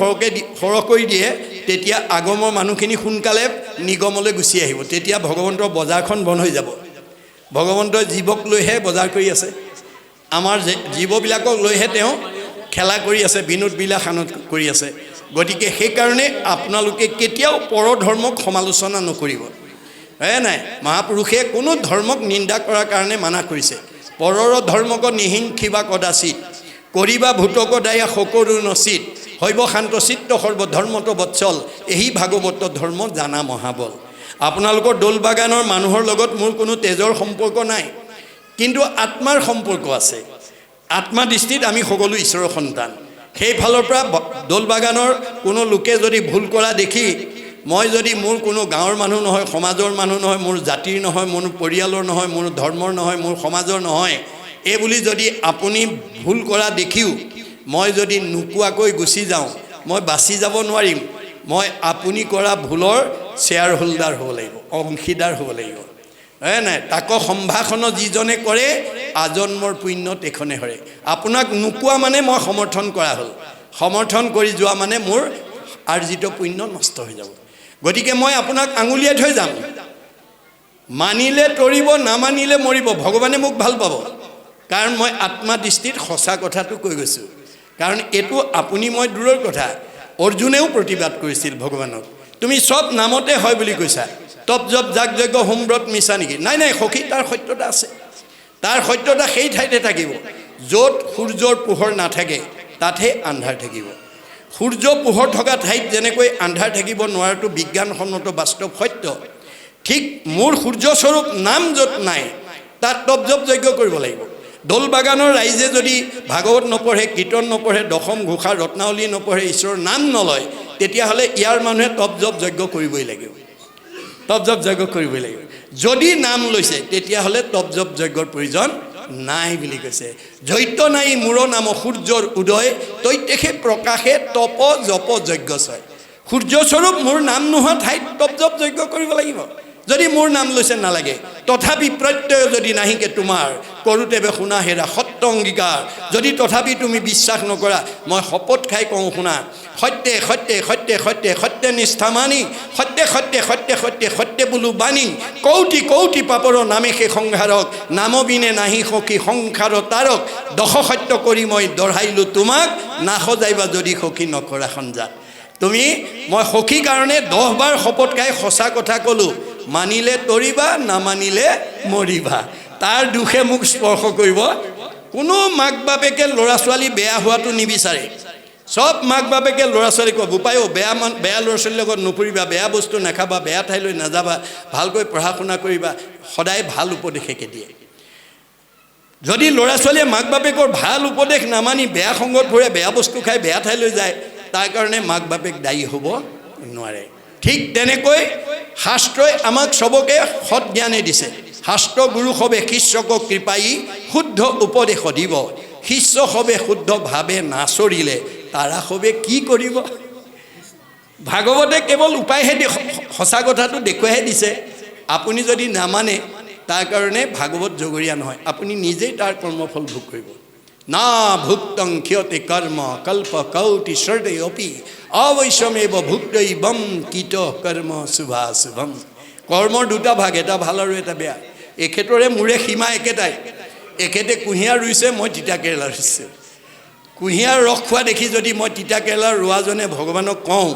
Speaker 1: সৰহ কৰি দিয়ে, তেতিয়া আগমৰ মানুহখিনি সোনকালে নিগমলৈ গুচি আহিব। তেতিয়া ভগৱন্তৰ বজাৰখন বন্ধ হৈ যাব। ভগৱন্তই জীৱক লৈহে বজাৰ কৰি আছে, আমাৰ জীৱবিলাকক লৈহে তেওঁ খেলা কৰি আছে, বিনোদ বিলাসানত কৰি আছে। গতিকে সেইকাৰণে আপোনালোকে কেতিয়াও পৰধৰ্মক সমালোচনা নকৰিব। নাই, মহাপুৰুষে কোনো ধৰ্মক নিন্দা কৰাৰ কাৰণে মানা কৰিছে। পৰৰ ধৰ্মক নিহিংসিবা কদাচিত, কৰিবা ভূতক দায়া সকলো নচিত, হৈব শান্ত চিত্ত সৰ্বধৰ্মত বৎসল, এই ভাগৱত ধৰ্ম জানা মহাবল। আপোনালোকৰ দোল বাগানৰ মানুহৰ লগত মোৰ কোনো তেজৰ সম্পৰ্ক নাই, কিন্তু আত্মাৰ সম্পৰ্ক আছে। আত্মা দৃষ্টিত আমি সকলো ঈশ্বৰৰ সন্তান। সেইফালৰ পৰা দোল বাগানৰ কোনো লোকে যদি ভুল কৰা দেখি মই যদি মোৰ কোনো গাঁৱৰ মানুহ নহয়, সমাজৰ মানুহ নহয়, মোৰ জাতিৰ নহয়, মোৰ পৰিয়ালৰ নহয়, মোৰ ধৰ্মৰ নহয়, মোৰ সমাজৰ নহয়, এই বুলি যদি আপুনি ভুল কৰা দেখিও মই যদি নোকোৱাকৈ গুচি যাওঁ, মই বাচি যাব নোৱাৰিম। মই আপুনি কৰা ভুলৰ শ্বেয়াৰ হোল্ডাৰ হ'ব লাগিব, অংশীদাৰ হ'ব লাগিব। নাই, তাকো সম্ভাষণ যিজনে কৰে আজন্মৰ পুণ্য তেখনে হৰে। আপোনাক নোকোৱা মানে মই সমৰ্থন কৰা হ'ল, সমৰ্থন কৰি যোৱা মানে মোৰ আৰ্জিত পুণ্য নষ্ট হৈ যাব। গতিকে মই আপোনাক আঙুলিয়াই থৈ যাম, মানিলে তৰিব, নামানিলে মৰিব। ভগৱানে মোক ভাল পাব, কাৰণ মই আত্মা দৃষ্টিত সঁচা কথাটো কৈ গৈছোঁ। কাৰণ এইটো আপুনি মই দূৰৰ কথা। অৰ্জুনেও প্ৰতিবাদ কৰিছিল ভগৱানক, তুমি চব নামতে হয় বুলি কৈছা, তপ জপ যাগ যজ্ঞ হোমব্ৰত মিছা নেকি? নাই নাই সখী, তাৰ সত্যতা আছে। তাৰ সত্যতা সেই ঠাইতে থাকিব য'ত সূৰ্যৰ পোহৰ নাথাকে, তাতহে আন্ধাৰ থাকিব। সূৰ্য পোহৰ থকা ঠাইত যেনেকৈ আন্ধাৰ থাকিব নোৱাৰাটো বিজ্ঞানসন্মত বাস্তৱ সত্য, ঠিক মোৰ সূৰ্যস্বৰূপ নাম য'ত নাই তাত তপ জপ যজ্ঞ কৰিব লাগিব। দোল বাগানৰ ৰাইজে যদি ভাগৱত নপঢ়ে, কীৰ্তন নপঢ়ে, দশম ঘোষা ৰত্নাৱলী নপঢ়ে, ঈশ্বৰৰ নাম নলয়, তেতিয়াহ'লে ইয়াৰ মানুহে তপ জপ যজ্ঞ কৰিবই লাগিব, তপ জপ যজ্ঞ কৰিবই লাগিব। যদি নাম লৈছে তেতিয়াহ'লে তপ জপ যজ্ঞৰ প্ৰয়োজন নাই বুলি কৈছে। জৈত্য নাই মূৰ নাম সূৰ্যৰ উদয়, তৈতেষে প্ৰকাশে তপ জপ যজ্ঞ ছয়। সূৰ্যস্বৰূপ মোৰ নাম নোহোৱা ঠাইত তপ জপ যজ্ঞ কৰিব লাগিব। যদি মোৰ নাম লৈছে নালাগে, তথাপি প্ৰত্যয় যদি নাহিকে তোমাৰ কৰোঁতেবে শুনা হেৰা সত্য অংগীকাৰ। যদি তথাপি তুমি বিশ্বাস নকৰা, মই শপত খাই কওঁ শুনা, সত্যে সত্যে সত্যে সত্যে সত্যে নিষ্ঠা মানি, সত্যে সত্যে সত্যে সত্যে সত্যে বোলো বাণী, কৌটি কৌটি পাপৰ নামে সেই সংসাৰক, নামবিনে নাহি সখী সংসাৰ তাৰক, দশ সত্য কৰি মই দঢ়াইলোঁ তোমাক, নাসজাইবা যদি সখী নকৰা সঞ্জাত। তুমি মই সখী কাৰণে 10 বাৰ শপত খাই সঁচা কথা ক'লোঁ, মানিলে তৰিবা, নামানিলে মৰিবা। তাৰ দুখে মোক স্পৰ্শ কৰিব। কোনো মাক বাপেকে ল'ৰা ছোৱালী বেয়া হোৱাটো নিবিচাৰে। সব মাক বাপেকে ল'ৰা ছোৱালীক কয়, বোপায়ো বেয়া ল'ৰা ছোৱালীৰ লগত নুফুৰিবা, বেয়া বস্তু নাখাবা, বেয়া ঠাইলৈ নাযাবা, ভালকৈ পঢ়া শুনা কৰিবা, সদায় ভাল উপদেশকে দিয়ে। যদি ল'ৰা ছোৱালীয়ে মাক বাপেকৰ ভাল উপদেশ নামানি বেয়া সংগত ফুৰে, বেয়া বস্তু খাই বেয়া ঠাইলৈ যায়, তাৰ কাৰণে মাক বাপেক দায়ী হ'ব নোৱাৰে। ঠিক তেনেকৈ শাস্ত্ৰই আমাক চবকে সৎ জ্ঞানে দিছে। শাস্ত্ৰ গুৰু সবে শিষ্যকক কৃপাই শুদ্ধ উপদেশ দিব, শিষ্য সবে শুদ্ধ ভাৱে নাচৰিলে তাৰা সবে কি কৰিব? ভাগৱতে কেৱল উপায়হে সঁচা কথাটো দেখুৱাইহে দিছে। আপুনি যদি নামানে তাৰ কাৰণে ভাগৱত জগৰীয়া নহয়, আপুনি নিজেই তাৰ কৰ্মফল ভোগ কৰিব। না ভুক্তং ক্ষয়তে কৰ্ম কল্প কৌটি সৰ্দয়পি অবৈষমেব ভুক্তৈবম কীট কৰ্ম শুভাশুভম। কৰ্মৰ দুটা ভাগ, এটা ভাল আৰু এটা বেয়া। এখেতৰে মোৰে সীমা একেটাই। এখেতে কুঁহিয়াৰ ৰুইছে, মই তিতা কেৰেলা ৰুইছোঁ। কুঁহিয়াৰ ৰস খোৱা দেখি যদি মই তিতা কেৰেলা ৰোৱাজনে ভগৱানক কওঁ,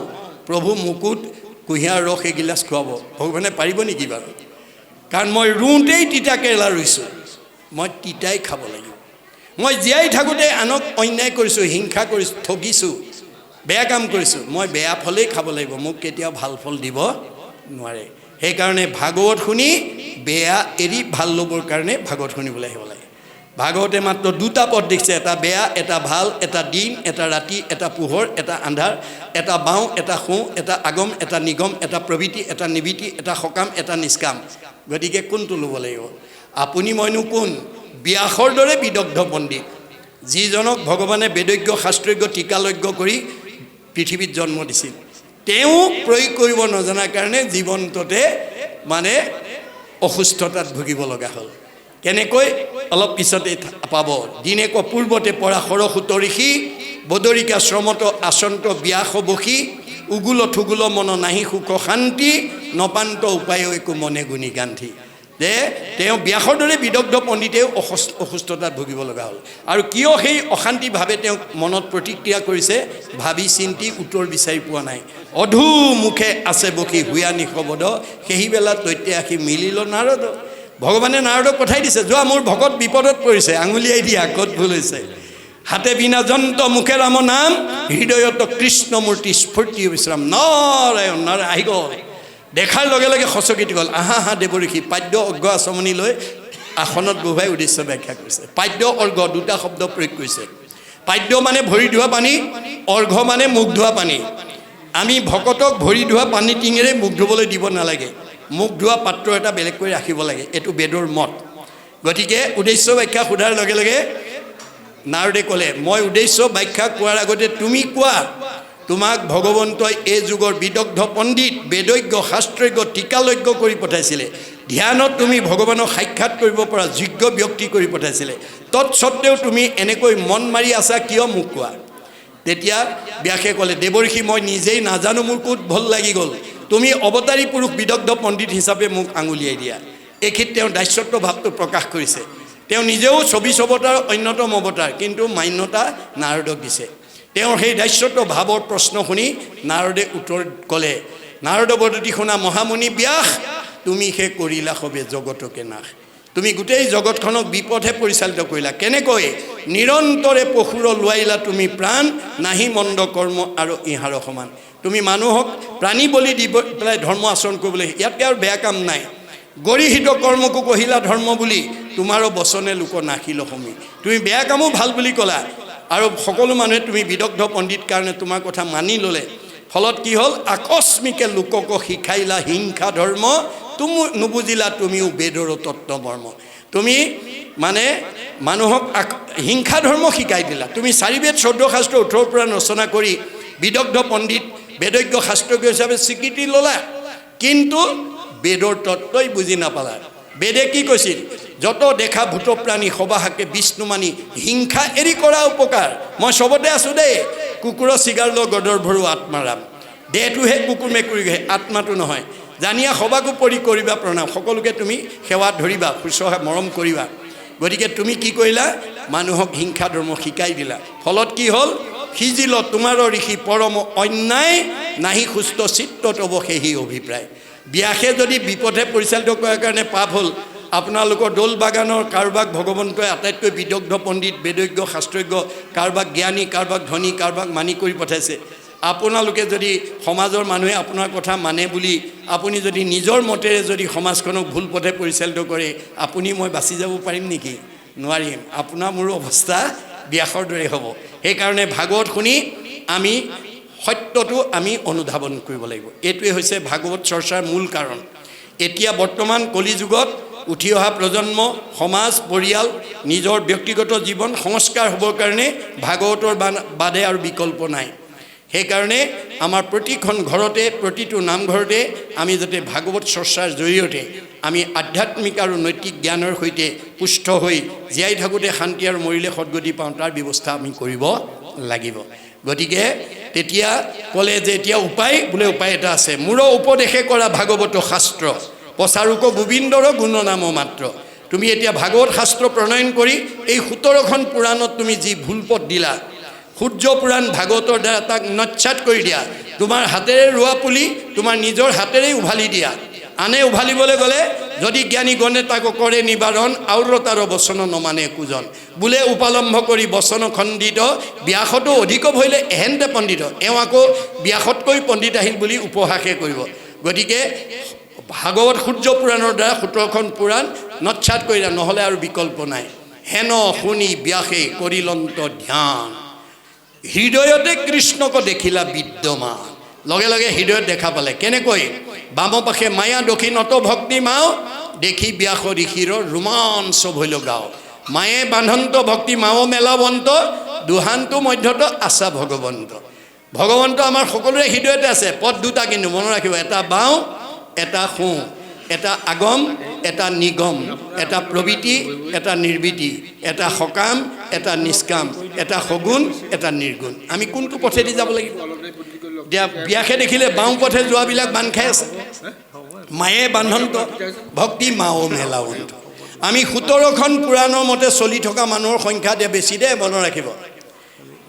Speaker 1: প্ৰভু মুকুত কুঁহিয়াৰ ৰস এগিলাচ খুৱাব, ভগৱানে পাৰিব নেকি বাৰু? কাৰণ মই ৰুওঁতেই তিতা কেৰেলা ৰুইছোঁ, মই তিতাই খাব লাগিব। মই জীয়াই থাকোঁতে আনক অন্যায় কৰিছোঁ, হিংসা কৰিছোঁ, ঠগিছোঁ, বেয়া কাম কৰিছোঁ, মই বেয়া ফলেই খাব লাগিব, মোক কেতিয়াও ভাল ফল দিব নোৱাৰে। সেইকাৰণে ভাগৱত শুনি বেয়া এৰি ভাল ল'বৰ কাৰণে ভাগৱত শুনিবলৈ আহিব লাগে। ভাগৱতে মাত্ৰ দুটা পদ দেখিছে, এটা বেয়া এটা ভাল, এটা দিন এটা ৰাতি, এটা পোহৰ এটা আন্ধাৰ, এটা বাওঁ এটা সোঁ, এটা আগম এটা নিগম, এটা প্ৰবৃত্তি এটা নিবৃত্তি, এটা সকাম এটা নিষ্কাম। গতিকে কোনটো ল'ব লাগিব? আপুনি মইনো কোন? ব্যাসৰ দৰে বিদগ্ধ পণ্ডিত, যিজনক ভগৱানে বেদজ্ঞ শাস্ত্ৰজ্ঞ টীকালজ্ঞ কৰি পৃথিৱীত জন্ম দিছিল, তেওঁ প্ৰয়োগ কৰিব নজনাৰ কাৰণে জীৱন্ততে মানে অসুস্থতাত ভুগিব লগা হ'ল। কেনেকৈ? অলপ পিছতে পাব। দিনেক পূৰ্বতে পৰা সৰসুত ঋষি বদৰিকা শ্ৰমত আচন্ত ব্যাস বসী উগুল থুগুল মন নাহি সুখ শান্তি নপান্ত উপায় একো মনে গুণী গান্ধী। যে তেওঁ ব্যাসৰ দৰে বিদগ্ধ পণ্ডিতেও অসুস্থতাত ভুগিব লগা হ'ল। আৰু কিয় সেই অশান্তিভাৱে তেওঁক মনত প্ৰতিক্ৰিয়া কৰিছে, ভাবি চিন্তি উত্তৰ বিচাৰি পোৱা নাই। অধু মুখে আছে বসী হুয়া নিশবদ সেইবেলা তৈতে আখি মিলিল নাৰদ। ভগৱানে নাৰদক পঠাই দিছে, যোৱা মোৰ ভকত বিপদত পৰিছে, আঙুলিয়াই দিয়া ক'ত ভুল হৈছে। হাতে বিনা যন্ত মুখে ৰাম নাম হৃদয়ত কৃষ্ণমূৰ্তি স্ফূৰ্তি বিশ্ৰাম। নাৰায়ণ নাৰায়ণ আহি গ'ল। দেখাৰ লগে লগে সচকিত গ'ল। আহা হা দেৱঋষি পাদ্য অৰ্ঘ্য আচমনি লৈ আসনত বহুৱাই উদ্দেশ্য ব্যাখ্যা কৰিছে। পাদ্য অৰ্ঘ্য দুটা শব্দ প্ৰয়োগ কৰিছে। পাদ্য মানে ভৰি ধোৱা পানী, অৰ্ঘ্য মানে মুখ ধোৱা পানী। আমি ভকতক ভৰি ধোৱা পানী টিঙেৰে মুখ ধুবলৈ দিব নালাগে, মুখ ধোৱা পাত্ৰ এটা বেলেগ কৰি ৰাখিব লাগে, এইটো বেদৰ মত। গতিকে উদ্দেশ্য ব্যাখ্যা সোধাৰ লগে লগে নাৰদে ক'লে, মই উদ্দেশ্য ব্যাখ্যা কোৱাৰ আগতে তুমি কোৱা, তোমাক ভগৱন্তই এই যুগৰ বিদগ্ধ পণ্ডিত বেদজ্ঞ শাস্ত্ৰজ্ঞ টীকালজ্ঞ কৰি পঠাইছিলে, ধ্যানত তুমি ভগৱানক সাক্ষাৎ কৰিব পৰা যোগ্য ব্যক্তি কৰি পঠাইছিলে, তৎসত্বেও তুমি এনেকৈ মন মাৰি আছা কিয়, মোক কোৱা। তেতিয়া ব্যাসে ক'লে, দেৱঋষি মই নিজেই নাজানো, মোৰ ক'ত ভুল লাগি গ'ল, তুমি অৱতাৰী পুৰুষ বিদগ্ধ পণ্ডিত হিচাপে মোক আঙুলিয়াই দিয়া। এইখিনিত তেওঁ দাস্যত্ব ভাৱটো প্ৰকাশ কৰিছে। তেওঁ নিজেও 24 অৱতাৰ অন্যতম অৱতাৰ, কিন্তু মান্যতা নাৰদক দিছে। তেওঁৰ সেই দাস্যত্ব ভাৱৰ প্ৰশ্ন শুনি নাৰদে উত্তৰ ক'লে, নাৰদ বদতি শুনা মহামুনি ব্যাস, তুমি সে কৰিলা সবে জগতকে নাশ। তুমি গোটেই জগতখনক বিপথে পৰিচালিত কৰিলা। কেনেকৈ? নিৰন্তৰে পশুৰ লোৱাইলা তুমি প্ৰাণ, নাহি মন্দ কৰ্ম আৰু ইহাৰ সমান। তুমি মানুহক প্ৰাণী বলি দি পেলাই ধৰ্ম আচৰণ কৰিবলৈ, ইয়াতকৈ আৰু বেয়া কাম নাই। গৰিহিত কৰ্মকো কহিলা ধৰ্ম বুলি, তোমাৰো বচনে লোক নাখিল সমী। তুমি বেয়া কামো ভাল বুলি ক'লা, আৰু সকলো মানুহে তুমি বিদগ্ধ পণ্ডিত কাৰণে তোমাৰ কথা মানি ল'লে। ফলত কি হ'ল? আকস্মিকে লোকক শিকাইলা হিংসা ধৰ্ম, তুমি নুবুজিলা তুমিও বেদৰ তত্ত্বমৰ্ম। তুমি মানে মানুহক হিংসা ধৰ্ম শিকাই দিলা। তুমি 4 বেদ 14 শাস্ত্ৰ 18 পুৰাণ ৰচনা কৰি বিদগ্ধ পণ্ডিত বেদজ্ঞ শাস্ত্ৰজ্ঞ হিচাপে স্বীকৃতি ল'লা, কিন্তু বেদৰ তত্ত্বই বুজি নাপালা। বেদে কি কৈছিল? যত দেখা ভূত প্ৰাণী সবাহাকে বিষ্ণু মানি হিংসা এৰি কৰা উপকাৰ। মই চবতে আছোঁ দেই, কুকুৰৰ চিগাৰ ল গদৰ ভৰো আত্মাৰাম। দেহটোহে কুকুৰ মেকুৰীহে, আত্মাটো নহয়। জানিয়া সবাকো পৰি কৰিবা প্ৰণাম, সকলোকে তুমি সেৱাত ধৰিবা, শুশ্ৰূষা মৰম কৰিবা। গতিকে তুমি কি কৰিলা? মানুহক হিংসা ধৰ্ম শিকাই দিলা। ফলত কি হ'ল? সিজিল তোমাৰ ঋষি পৰম অন্যায়, নাহি সুস্থ চিত্ত তব সেহি অভিপ্ৰায়। ব্যাসে যদি বিপথে পৰিচালিত কৰাৰ কাৰণে পাপ হ'ল, আপোনালোকৰ দোল বাগানৰ কাৰোবাক ভগৱন্তই আটাইতকৈ বিদগ্ধ পণ্ডিত বেদজ্ঞ শাস্ত্ৰজ্ঞ, কাৰোবাক জ্ঞানী, কাৰোবাক ধনী, কাৰোবাক মানি কৰি পঠাইছে। আপোনালোকে যদি সমাজৰ মানুহে আপোনাৰ কথা মানে বুলি আপুনি যদি নিজৰ মতেৰে যদি সমাজখনক ভুল পথে পৰিচালিত কৰে, আপুনি মই বাচি যাব পাৰিম নেকি? নোৱাৰিম। আপোনাৰ মোৰ অৱস্থা ব্যাসৰ দৰে হ'ব। সেইকাৰণে ভাগৱত শুনি আমি সত্যটো আমি অনুধাৱন কৰিব লাগিব। এইটোৱে হৈছে ভাগৱত চৰ্চাৰ মূল কাৰণ। এতিয়া বৰ্তমান কলিযুগত উঠি অহা প্ৰজন্ম, সমাজ, পৰিয়াল, নিজৰ ব্যক্তিগত জীৱন সংস্কাৰ হ'বৰ কাৰণে ভাগৱতৰ বাদে আৰু বিকল্প নাই। সেইকাৰণে আমাৰ প্ৰতিখন ঘৰতে প্ৰতিটো নামঘৰতে আমি যাতে ভাগৱত চৰ্চাৰ জৰিয়তে আমি আধ্যাত্মিক আৰু নৈতিক জ্ঞানৰ সৈতে পুষ্ট হৈ জীয়াই থাকোঁতে শান্তি আৰু মৰিলে সদ্গতি পাওঁ তাৰ ব্যৱস্থা আমি কৰিব লাগিব। গতিকে তেতিয়া ক'লে যে এতিয়া উপায় বোলে উপায় এটা আছে। মোৰ উপদেশে কৰা ভাগৱত শাস্ত্ৰ প্ৰচাৰোক গোবিন্দৰ গুণনাম মাত্ৰ। তুমি এতিয়া ভাগৱত শাস্ত্ৰ প্ৰণয়ন কৰি এই 17খন পুৰাণত তুমি যি ভুল পথ দিলা, সূৰ্য পুৰাণ ভাগৱতৰ দ্বাৰা তাক নচ্ছাত কৰি দিয়া। তোমাৰ হাতেৰে ৰোৱা পুলি তোমাৰ নিজৰ হাতেৰেই উভালি দিয়া। আনে উভালিবলৈ গ'লে যদি জ্ঞানী গণে তাক কৰে নিবাৰণ, আৰু তাৰ বচন নমানে একোজন। বোলে উপালম্ভ কৰি বচন খণ্ডিত, ব্যাসতো অধিক ভৈলে এহেন্তে পণ্ডিত। এওঁ আকৌ ব্যাসতকৈ পণ্ডিত আহিল বুলি উপহাসে কৰিব। গতিকে ভাগৱত সূৰ্য পুৰাণৰ দ্বাৰা 17খন পুৰাণ নচ্ছাত কৰি দিয়া, নহ'লে আৰু বিকল্প নাই। হেন শুনি ব্যাসে কৰিলন্ত ধ্যান, হৃদয়তে কৃষ্ণক দেখিলা বিদ্যমান। লগে লগে হৃদয়ত দেখা পালে। কেনেকৈ? বামপাশে মায়া দক্ষিণত ভক্তি মাও, দেখি ব্যাস ঋষিৰ ৰোমাঞ্চ ভৈল গাও। মায়ে বান্ধন্ত ভক্তি মাও মেলাবন্ত, দুহান্ত মধ্যত আছা ভগৱন্ত। ভগৱন্ত আমাৰ সকলোৰে হৃদয়তে আছে। পদ দুটা কিন্তু মনত ৰাখিব, এটা বাওঁ এটা সোঁ, এটা আগম এটা নিগম, এটা প্ৰবৃত্তি এটা নিৰ্বৃত্তি, এটা সকাম এটা নিষ্কাম, এটা সগুণ এটা নিৰ্গুণ। আমি কোনটো পথেদি যাব লাগিব? এতিয়া ব্যাসে দেখিলে বাওঁ পথে যোৱাবিলাক বান্ধ খাই আছে। মায়ে বান্ধন্ত ভক্তি মাও মেলাবন্ত। আমি 17খন পুৰাণৰ মতে চলি থকা মানুহৰ সংখ্যা দিয়া বেছি দে, মনত ৰাখিব।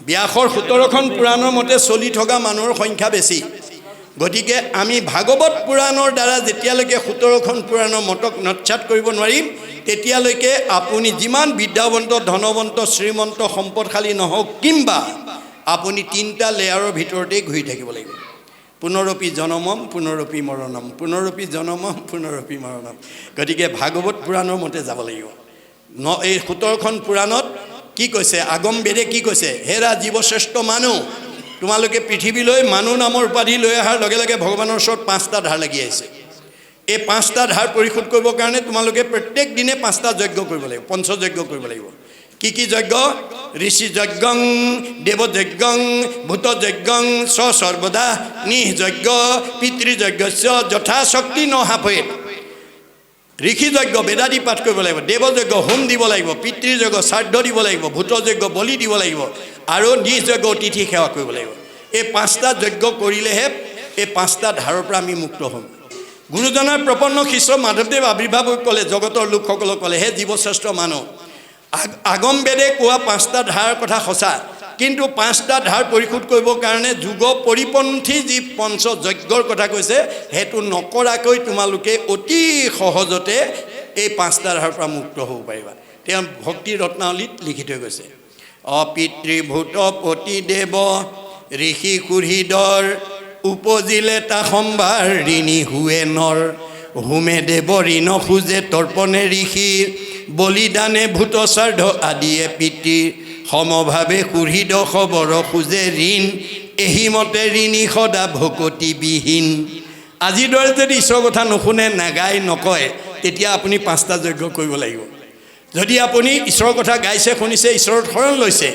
Speaker 1: ব্যাসৰ 17খন পুৰাণৰ মতে চলি থকা মানুহৰ সংখ্যা বেছি। গতিকে আমি ভাগৱত পুৰাণৰ দ্বাৰা যেতিয়ালৈকে 17খন পুৰাণৰ মতক নচ্ছাত কৰিব নোৱাৰিম, তেতিয়ালৈকে আপুনি যিমান বিদ্যাৱন্ত ধনৱন্ত শ্ৰীমন্ত সম্পদশালী নহওক কিম্বা আপুনি 3টা লেয়াৰৰ ভিতৰতেই ঘূৰি থাকিব লাগিব। পুনৰপি জনমম পুনৰপি মৰণম, পুনৰপি জনমম পুনৰপি মৰণম। গতিকে ভাগৱত পুৰাণৰ মতে যাব লাগিব। এই 17খন পুৰাণত কি কৈছে? আগম বেদে কি কৈছে? হেৰা জীৱশ্ৰেষ্ঠ মানুহ, তোমালোকে পৃথিৱীলৈ মানুহ নামৰ উপাধি লৈ অহাৰ লগে লগে ভগৱানৰ ওচৰত 5টা ধাৰ লাগি আহিছে। এই 5টা ধাৰ পৰিশোধ কৰিবৰ কাৰণে তোমালোকে প্ৰত্যেক দিনে 5টা যজ্ঞ কৰিব লাগিব, পঞ্চযজ্ঞ কৰিব লাগিব। কি কি যজ্ঞ? ঋষি যজ্ঞং, দেৱ যজ্ঞং, ভূত যজ্ঞং, সৰ্বদা নিঃযজ্ঞ, পিতৃযজ্ঞস্য যথাশক্তি নহাফয়েত। ঋষি যজ্ঞ বেদাদি পাঠ কৰিব লাগিব, দেৱযজ্ঞ হোম দিব লাগিব, পিতৃযজ্ঞ শ্ৰাদ্ধ দিব লাগিব, ভূতযজ্ঞ বলি দিব লাগিব, আৰু নিঃযজ্ঞ অতিথি সেৱা কৰিব লাগিব। এই 5টা যজ্ঞ কৰিলেহে এই 5টা ধাৰৰ পৰা আমি মুক্ত হ'ম। গুৰুজনাৰ প্ৰপন্ন শিষ্য মাধৱদেৱ আৱিৰ্ভাৱ ক'লে, জগতৰ লোকসকলক ক'লে, হে জীৱশ্ৰেষ্ঠ মানুহ, আগম বেদে কোৱা 5টা ধাৰ কথা সঁচা, কিন্তু 5টা ধাৰ পৰিশোধ কৰিবৰ কাৰণে যুগ পৰিপন্থী যি পঞ্চযজ্ঞৰ কথা কৈছে, সেইটো নকৰাকৈ তোমালোকে অতি সহজতে এই 5টা ধাৰৰ পৰা মুক্ত হ'ব পাৰিবা। তেওঁ ভক্তি ৰত্নাৱলীত লিখি থৈ গৈছে। অপিতৃভূত পতিদেৱ ঋষি কুহৃদৰ, উপজিলে তা সম্ভাৰ ঋণী হুৱে নৰ। হোমে দেৱ ঋণ খোজে তৰ্পণে ঋষিৰ, বলিদানে ভূত শ্ৰাদ্ধ আদিয়ে পিতৃৰ। সমভাৱে কুহৃদ খবৰ খোজে ঋণ, এহিমতে ঋণী সদা ভকতিবিহীন। আজিৰ দৰে যদি ঈশ্বৰৰ কথা নুশুনে, নাগায়, নকয়, তেতিয়া আপুনি 5টা যজ্ঞ কৰিব লাগিব। যদি আপুনি ঈশ্বৰৰ কথা গাইছে, শুনিছে, ঈশ্বৰৰ শৰণ লৈছে,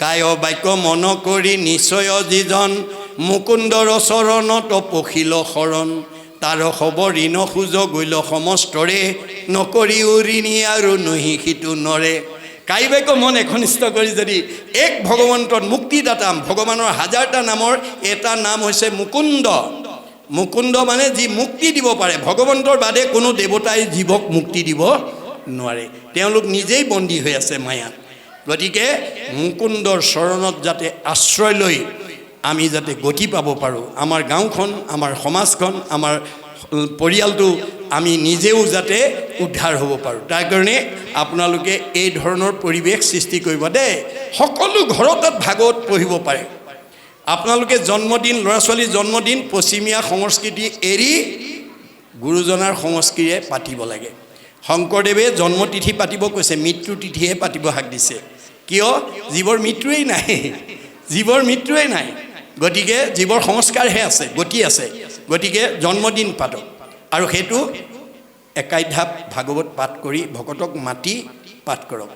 Speaker 1: কায় বাক্য মন কৰি নিশ্চয় যিজন, মুকুন্দৰ চৰণত পখিল শৰণ। তাৰ খবৰ ঋণ খোজ গৈল সমস্তৰে, নকৰিও ঋণী আৰু নহি সিটো নৰে। কাইবাক্য মন একনিষ্ঠ কৰি যদি এক ভগৱন্তত মুক্তিদাতা, ভগৱানৰ 1000টা নামৰ এটা নাম হৈছে মুকুন্দ। মুকুন্দ মানে যি মুক্তি দিব পাৰে। ভগৱন্তৰ বাদে কোনো দেৱতাই জীৱক মুক্তি দিব নোৱাৰে, তেওঁলোক নিজেই বন্দী হৈ আছে মায়াত। গতিকে মুকুন্দৰ চৰণত যাতে আশ্ৰয় লৈ আমি যাতে গতি পাব পাৰোঁ, আমাৰ গাঁওখন, আমাৰ সমাজখন, আমাৰ পৰিয়ালটো আমি নিজেও যাতে উদ্ধাৰ হ'ব পাৰোঁ, তাৰ কাৰণে আপোনালোকে এই ধৰণৰ পৰিৱেশ সৃষ্টি কৰিব দেই। সকলো ঘৰতে ভাগৱত পঢ়িব পাৰে। আপোনালোকে জন্মদিন, ল'ৰা ছোৱালীৰ জন্মদিন পশ্চিমীয়া সংস্কৃতি এৰি গুৰুজনাৰ সংস্কৃতিৰে পাতিব লাগে। শংকৰদেৱে জন্মতিথি পাতিব কৈছে, মৃত্যু তিথিহে পাতিব হাক দিছে। কিয়? জীৱৰ মৃত্যুৱেই নাই, জীৱৰ মৃত্যুৱেই নাই। গতিকে জীৱৰ সংস্কাৰহে আছে, গতি আছে। গতিকে জন্মদিন পাতক, আৰু সেইটো একাধ্যাপ ভাগৱত পাঠ কৰি ভকতক মাতি পাঠ কৰক।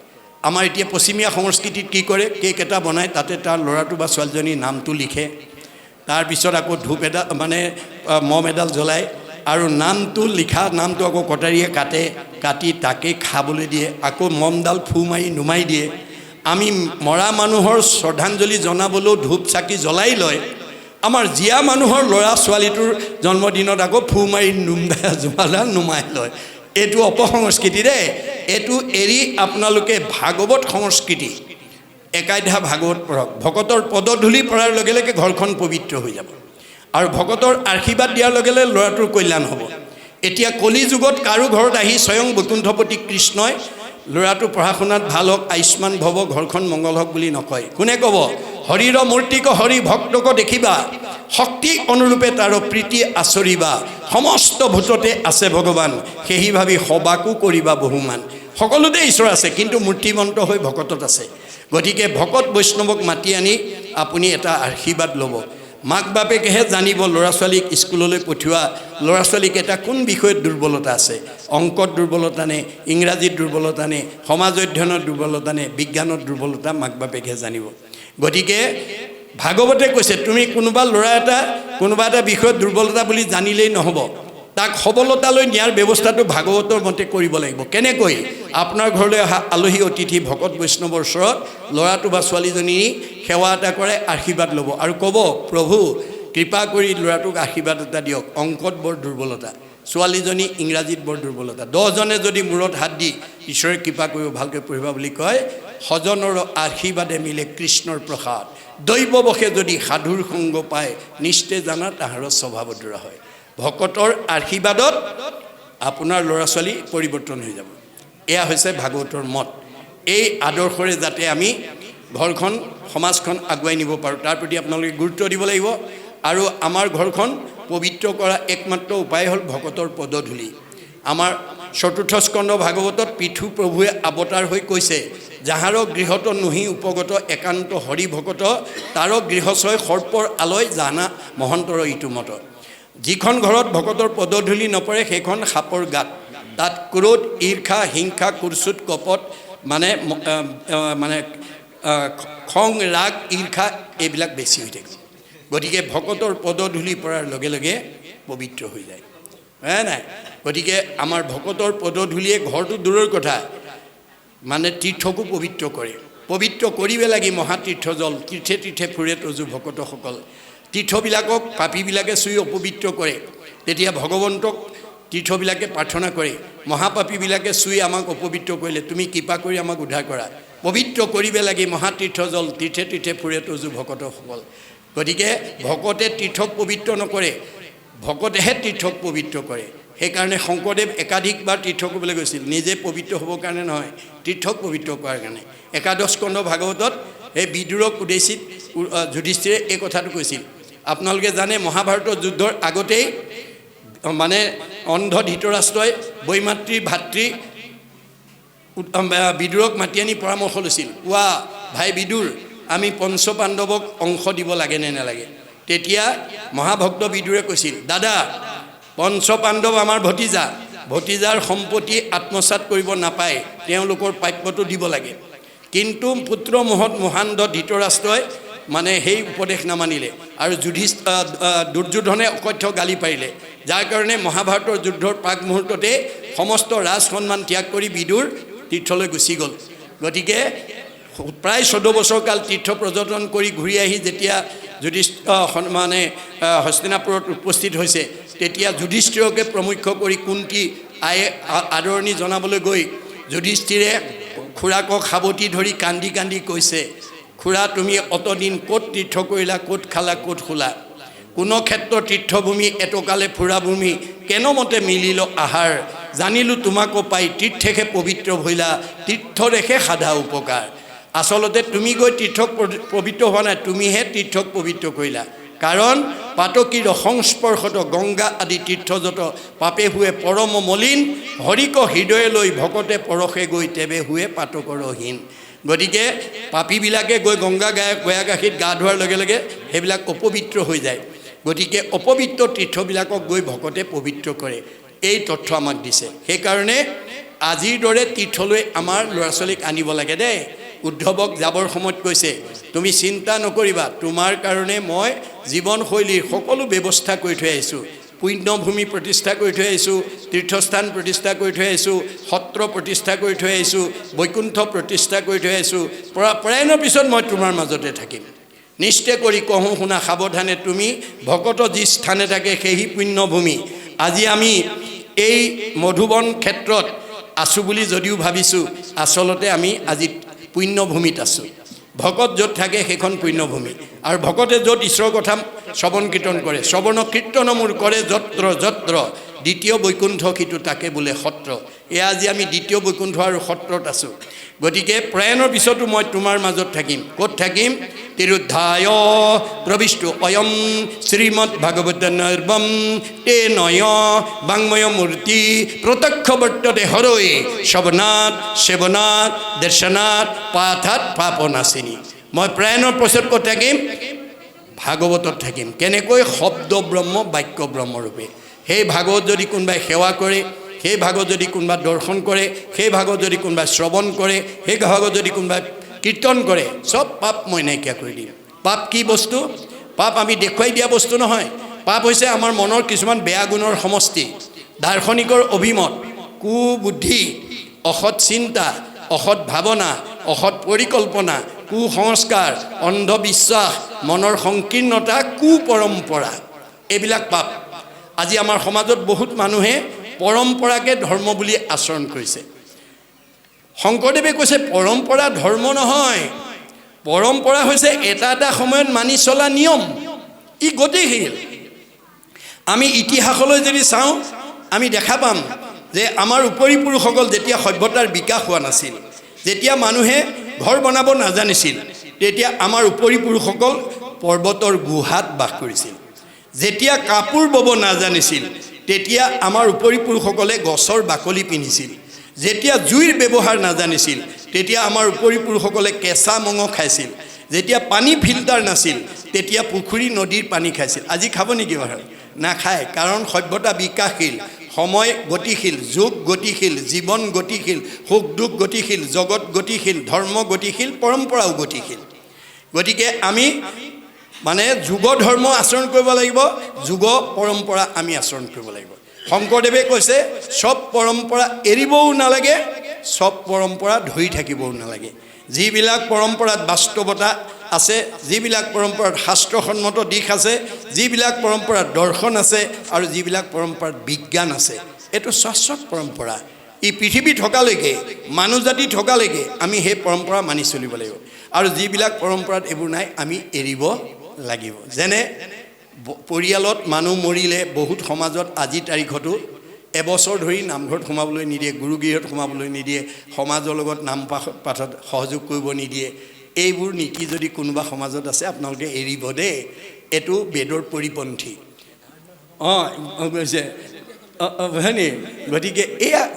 Speaker 1: আমাৰ এতিয়া পশ্চিমীয়া সংস্কৃতিত কি কৰে, কেক এটা বনায়, তাতে তাৰ ল'ৰাটো বা ছোৱালীজনীৰ নামটো লিখে, তাৰপিছত আকৌ ধূপ এডাল মানে মম এডাল জ্বলায় আৰু নামটো লিখা নামটো আকৌ কটাৰীয়ে কাটি তাকে খাবলৈ দিয়ে, আকৌ মমডাল ফু মাৰি নুমাই দিয়ে। আমি মৰা মানুহৰ শ্ৰদ্ধাঞ্জলি জনাবলৈও ধূপ চাকি জ্বলাই লয়, আমাৰ জীয়া মানুহৰ ল'ৰা ছোৱালীটোৰ জন্মদিনত আকৌ ফু মাৰি জুমাডাল নুমাই লয়। এইটো অপসংস্কৃতি দেই। এইটো এৰি আপোনালোকে ভাগৱত সংস্কৃতি একাধ্যায় ভাগৱত পঢ়ক। ভকতৰ পদধূলি পৰাৰ লগে লগে ঘৰখন পবিত্ৰ হৈ যাব আৰু ভকতৰ আশীৰ্বাদ দিয়াৰ লগে লগে ল'ৰাটোৰ কল্যাণ হ'ব। এতিয়া কলি যুগত কাৰো ঘৰত আহি স্বয়ং বৈকুণ্ঠপতি কৃষ্ণই ল'ৰাটো পঢ়া শুনাত ভাল হওক, আয়ুষ্মান ভৱ, ঘৰখন মংগল হওক বুলি নকয়। কোনে ক'ব? হৰিৰ মূৰ্তিক হৰি ভক্তক দেখিবা, শক্তি অনুৰূপে তাৰ প্ৰীতি আচৰিবা, সমস্ত ভূততে আছে ভগৱান, সেহি ভাবি সবাকো কৰিবা বহুমান। সকলোতে ঈশ্বৰ আছে, কিন্তু মূৰ্তিমন্ত হৈ ভকতত আছে। গতিকে ভকত বৈষ্ণৱক মাতি আনি আপুনি এটা আশীৰ্বাদ ল'ব। মাক বাপেকেহে জানিব ল'ৰা ছোৱালীক স্কুললৈ পঠিওৱা ল'ৰা ছোৱালীক এটা কোন বিষয়ত দুৰ্বলতা আছে, অংকত দুৰ্বলতা নে, ইংৰাজীত দুৰ্বলতা নে, সমাজ অধ্যয়নত দুৰ্বলতা নে, বিজ্ঞানত দুৰ্বলতা, মাক বাপেকেহে জানিব। গতিকে ভাগৱতে কৈছে তুমি কোনোবা ল'ৰা এটা কোনোবা এটা বিষয়ত দুৰ্বলতা বুলি জানিলেই নহ'ব, তাক সবলতালৈ নিয়াৰ ব্যৱস্থাটো ভাগৱতৰ মতে কৰিব লাগিব। কেনেকৈ? আপোনাৰ ঘৰলৈ অহা আলহী অতিথি ভকত বৈষ্ণৱৰ ওচৰত ল'ৰাটো বা ছোৱালীজনী সেৱা এটা কৰে, আশীৰ্বাদ ল'ব আৰু ক'ব, প্ৰভু কৃপা কৰি ল'ৰাটোক আশীৰ্বাদ এটা দিয়ক, অংকত বৰ দুৰ্বলতা, ছোৱালীজনী ইংৰাজীত বৰ দুৰ্বলতা। 10জনে যদি মূৰত হাত দি ঈশ্বৰে কৃপা কৰিব ভালকৈ পঢ়িবা বুলি কয়, সজনৰ আশীৰ্বাদে মিলে কৃষ্ণৰ প্ৰসাদ, দৈৱবশে যদি সাধুৰ সংগ পায়, নিশ্চয় জানা তাহাৰ স্বভাৱদূৰা হয়। ভকতৰ আশীৰ্বাদত আপোনাৰ ল'ৰা ছোৱালী পৰিৱৰ্তন হৈ যাব। এয়া হৈছে ভাগৱতৰ মত। এই আদৰ্শৰে যাতে আমি ঘৰখন সমাজখন আগুৱাই নিব পাৰোঁ, তাৰ প্ৰতি আপোনালোকে গুৰুত্ব দিব লাগিব। আৰু আমাৰ ঘৰখন পবিত্ৰ কৰা একমাত্ৰ উপায় হ'ল ভকতৰ পদধূলি। আমাৰ চতুৰ্থ স্কন্ধ ভাগৱতত পৃথু প্ৰভুৱে অৱতাৰ হৈ কৈছে, যাহাৰ গৃহত নহি উপগত একান্ত হৰি ভকত, তাৰ গৃহচয় সৰ্পৰ আলয় জানা মহন্তৰ ইটো মত। যিখন ঘৰত ভকতৰ পদধূলি নপৰে সেইখন সাপৰ গাত, তাত ক্ৰোধ ঈৰ্ষা হিংসা কুৰ্চুত কপট মানে খং ৰাগ ঈৰ্ষা এইবিলাক বেছি হৈ থাকে। গতিকে ভকতৰ পদধূলি পৰাৰ লগে লগে পবিত্ৰ হৈ যায়, হয় নাই? গতিকে আমাৰ ভকতৰ পদধূলিয়ে ঘৰটো দূৰৰ কথা, মানে তীৰ্থকো পবিত্ৰ কৰে। পবিত্ৰ কৰিব লাগি মহাতীৰ্থ জল, তীৰ্থে তীৰ্থে ফুৰে তজু ভকতসকল। তীৰ্থবিলাকক পাপীবিলাকে চুই অপবিত্ৰ কৰে, তেতিয়া ভগৱন্তক তীৰ্থবিলাকে প্ৰাৰ্থনা কৰে, মহাপাপীবিলাকে চুই আমাক অপবিত্ৰ কৰিলে তুমি কৃপা কৰি আমাক উদ্ধাৰ কৰা, পবিত্ৰ কৰিব লাগি মহাতীৰ্থ জল, তীৰ্থে তীৰ্থে ফুৰে তজু ভকতসকল। গতিকে ভকতে তীৰ্থক পবিত্ৰ নকৰে, ভকতেহে তীৰ্থক পবিত্ৰ কৰে। সেইকাৰণে শংকৰদেৱ একাধিকবাৰ তীৰ্থ কৰিবলৈ গৈছিল, নিজে পবিত্ৰ হ'বৰ কাৰণে নহয়, তীৰ্থক পবিত্ৰ কৰাৰ কাৰণে। একাদশ স্কন্ধ ভাগৱতত এই বিদুৰক উদ্দেশ্যিত যুধিষ্ঠিৰে এই কথাটো কৈছিল। আপোনালোকে জানে মহাভাৰতৰ যুদ্ধৰ আগতেই মানে অন্ধ ধৃতৰাষ্ট্ৰই বৈমাতৃৰ ভাতৃ বিদুৰক মাতি আনি পৰামৰ্শ লৈছিল, কোৱা ভাই বিদুৰ, আমি পঞ্চপাণ্ডৱক অংশ দিব লাগে নে নালাগে? তেতিয়া মহাভক্ত বিদুৰে কৈছিল, দাদা পঞ্চপাণ্ডৱ আমাৰ ভতিজাৰ সম্পত্তি আত্মসাৎ কৰিব নাপায়, তেওঁলোকৰ প্ৰাপ্যটো দিব লাগে। কিন্তু পুত্ৰ মহান্ধ ধৃতৰাষ্ট্ৰই মানে সেই উপদেশ নামানিলে আৰু দুৰ্যোধনে অকথ্য গালি পাৰিলে, যাৰ কাৰণে মহাভাৰতৰ যুদ্ধৰ প্ৰাক মুহূৰ্ততে সমস্ত ৰাজ সন্মান ত্যাগ কৰি বিদুৰ তীৰ্থলৈ গুচি গ'ল। গতিকে প্ৰায় 14 বছৰ কাল তীৰ্থ পৰ্যটন কৰি ঘূৰি আহি যেতিয়া মানে হস্তিনাপুৰত উপস্থিত হৈছে, তেতিয়া যুধিষ্ঠিৰকে প্ৰমুখ্য কৰি কুন্তি আয়ে আদৰণি জনাবলৈ গৈ যুধিষ্ঠিৰে খুৰাকক সাৱটি ধৰি কান্দি কান্দি কৈছে, খুৰা তুমি অতদিন ক'ত তীৰ্থ কৰিলা, ক'ত খালা, ক'ত শুলা? কোনো ক্ষেত্ৰ তীৰ্থভূমি এটকালে ফুৰা ভূমি, কেনমতে মিলিল আহাৰ, জানিলোঁ তোমাকো পাই তীৰ্থেহে পবিত্ৰ ভৈলা, তীৰ্থৰেহে সাধা উপকাৰ। আচলতে তুমি গৈ তীৰ্থক পবিত্ৰ হোৱা নাই, তুমিহে তীৰ্থক পবিত্ৰ কৰিলা। কাৰণ পাতকীৰ সংস্পৰ্শত গংগা আদি তীৰ্থযত, পাপে হুৱে পৰম মলিন, হৰিক হৃদয়ে লৈ ভকতে পৰশে গৈ তেবে হুৱে পাতকৰহীন। গতিকে পাপীবিলাকে গৈ গংগা গয়া গাখীৰত গা ধোৱাৰ লগে লগে সেইবিলাক অপবিত্ৰ হৈ যায়। গতিকে অপবিত্ৰ তীৰ্থবিলাকক গৈ ভকতে পবিত্ৰ কৰে, এই তথ্য আমাক দিছে। সেইকাৰণে আজিৰ দৰে তীৰ্থলৈ আমাৰ ল'ৰা ছোৱালীক আনিব লাগে দেই। উদ্ধৱক যাবৰ সময়ত কৈছে তুমি চিন্তা নকৰিবা তোমাৰ কাৰণে মই জীৱনশৈলীৰ সকলো ব্যৱস্থা কৰি থৈ আহিছোঁ পুণ্যভূমি প্ৰতিষ্ঠা কৰি থৈ আহিছোঁ তীৰ্থস্থান প্ৰতিষ্ঠা কৰি থৈ আহিছোঁ সত্ৰ প্ৰতিষ্ঠা কৰি থৈ আহিছোঁ বৈকুণ্ঠ প্ৰতিষ্ঠা কৰি থৈ আহিছোঁ প্ৰয়াণৰ পিছত মই তোমাৰ মাজতে থাকিম নিশ্চয় কৰি কহোঁ শুনা সাৱধানে তুমি ভকত যি স্থানে থাকে সেই পুণ্যভূমি আজি আমি এই মধুবন ক্ষেত্ৰত আছোঁ বুলি যদিও ভাবিছোঁ আচলতে আমি আজি পুণ্যভূমিত আছোঁ ভকত য'ত থাকে সেইখন পুণ্যভূমি আৰু ভকতে য'ত ঈশ্বৰৰ কথা শ্ৰৱণ কীৰ্তন কৰে শ্ৰৱণ কীৰ্তন মোৰ কৰে যত্ৰ যত্ৰ দ্বিতীয় বৈকুণ্ঠ সিটো তাকে বোলে সত্ৰ এয়া আজি আমি দ্বিতীয় বৈকুণ্ঠ আৰু সত্ৰত আছোঁ গতিকে প্ৰয়াণৰ পিছতো মই তোমাৰ মাজত থাকিম ক'ত থাকিম তিৰুদ্ধায় প্ৰবিষ্টু অয়ম শ্ৰীমদ ভাগৱত নৰ্বম তে নয় বাংময় মূৰ্তি প্ৰত্যক্ষ বৰ্ততে হৰৈ শৱনাথ সেৱনাথ দৰ্শনাথ পাঠাত পাপনাশিনী মই প্ৰয়াণৰ পিছত ক'ত থাকিম ভাগৱতত থাকিম কেনেকৈ শব্দ ব্ৰহ্ম বাক্য ব্ৰহ্মৰূপে সেই ভাগৱত যদি কোনোবাই সেৱা কৰে সেই ভাগত যদি কোনোবা দৰ্শন কৰে সেই ভাগত যদি কোনোবা শ্ৰৱণ কৰে সেই ভাগত যদি কোনোবা কীৰ্তন কৰে সব পাপ মই নাইকিয়া কৰি দিম পাপ কি বস্তু পাপ আমি দেখুৱাই দিয়া বস্তু নহয় পাপ হৈছে আমাৰ মনৰ কিছুমান বেয়া গুণৰ সমষ্টি দাৰ্শনিকৰ অভিমত কুবুদ্ধি অসৎ চিন্তা অসৎ ভাৱনা অসৎ পৰিকল্পনা কুসংস্কাৰ অন্ধবিশ্বাস মনৰ সংকীৰ্ণতা কুপৰম্পৰা এইবিলাক পাপ আজি আমাৰ সমাজত বহুত মানুহে পৰম্পৰাকে ধৰ্ম বুলি আচৰণ কৰিছে শংকৰদেৱে কৈছে পৰম্পৰা ধৰ্ম নহয় পৰম্পৰা হৈছে এটা এটা সময়ত মানি চলা নিয়ম ই গতিশীল আমি ইতিহাসলৈ যদি চাওঁ আমি দেখা পাম যে আমাৰ উপৰি পুৰুষসকল যেতিয়া সভ্যতাৰ বিকাশ হোৱা নাছিল যেতিয়া মানুহে ঘৰ বনাব নাজানিছিল তেতিয়া আমাৰ উপৰি পুৰুষসকল পৰ্বতৰ গুহাত বাস কৰিছিল যেতিয়া কাপোৰ বব নাজানিছিল তেতিয়া আমাৰ উপৰি পুৰুষসকলে গছৰ বাকলি পিন্ধিছিল যেতিয়া জুইৰ ব্যৱহাৰ নাজানিছিল তেতিয়া আমাৰ উপৰি পুৰুষসকলে কেঁচা মঙহ খাইছিল যেতিয়া পানী ফিল্টাৰ নাছিল তেতিয়া পুখুৰী নদীৰ পানী খাইছিল আজি খাব নেকি বাৰু নাখায় কাৰণ সভ্যতা বিকাশশীল সময় গতিশীল যুগ গতিশীল জীৱন গতিশীল সুখ দুখ গতিশীল জগত গতিশীল ধৰ্ম গতিশীল পৰম্পৰাও গতিশীল গতিকে আমি মানে যুগ ধৰ্ম আচৰণ কৰিব লাগিব যুগ পৰম্পৰা আমি আচৰণ কৰিব লাগিব শংকৰদেৱে কৈছে সব পৰম্পৰা এৰিবও নালাগে সব পৰম্পৰা ধৰি থাকিবও নালাগে যিবিলাক পৰম্পৰাত বাস্তৱতা আছে যিবিলাক পৰম্পৰাত শাস্ত্ৰসন্মত দিশ আছে যিবিলাক পৰম্পৰাত দৰ্শন আছে আৰু যিবিলাক পৰম্পৰাত বিজ্ঞান আছে এইটো শাশ্বত পৰম্পৰা ই পৃথিৱী থকালৈকে মানুহ জাতি থকালৈকে আমি সেই পৰম্পৰা মানি চলিব লাগিব আৰু যিবিলাক পৰম্পৰাত এইবোৰ নাই আমি এৰিব লাগিব যেনে পৰিয়ালত মানুহ মৰিলে বহুত সমাজত আজি তাৰিখতো এবছৰ ধৰি নামঘৰত সোমাবলৈ নিদিয়ে গুৰুগৃহত সোমাবলৈ নিদিয়ে সমাজৰ লগত নাম পাঠত সহযোগ কৰিব নিদিয়ে এইবোৰ নীতি যদি কোনোবা সমাজত আছে আপোনালোকে এৰিব দেই এইটো বেদৰ পৰিপন্থী কৈছে হয়নি গতিকে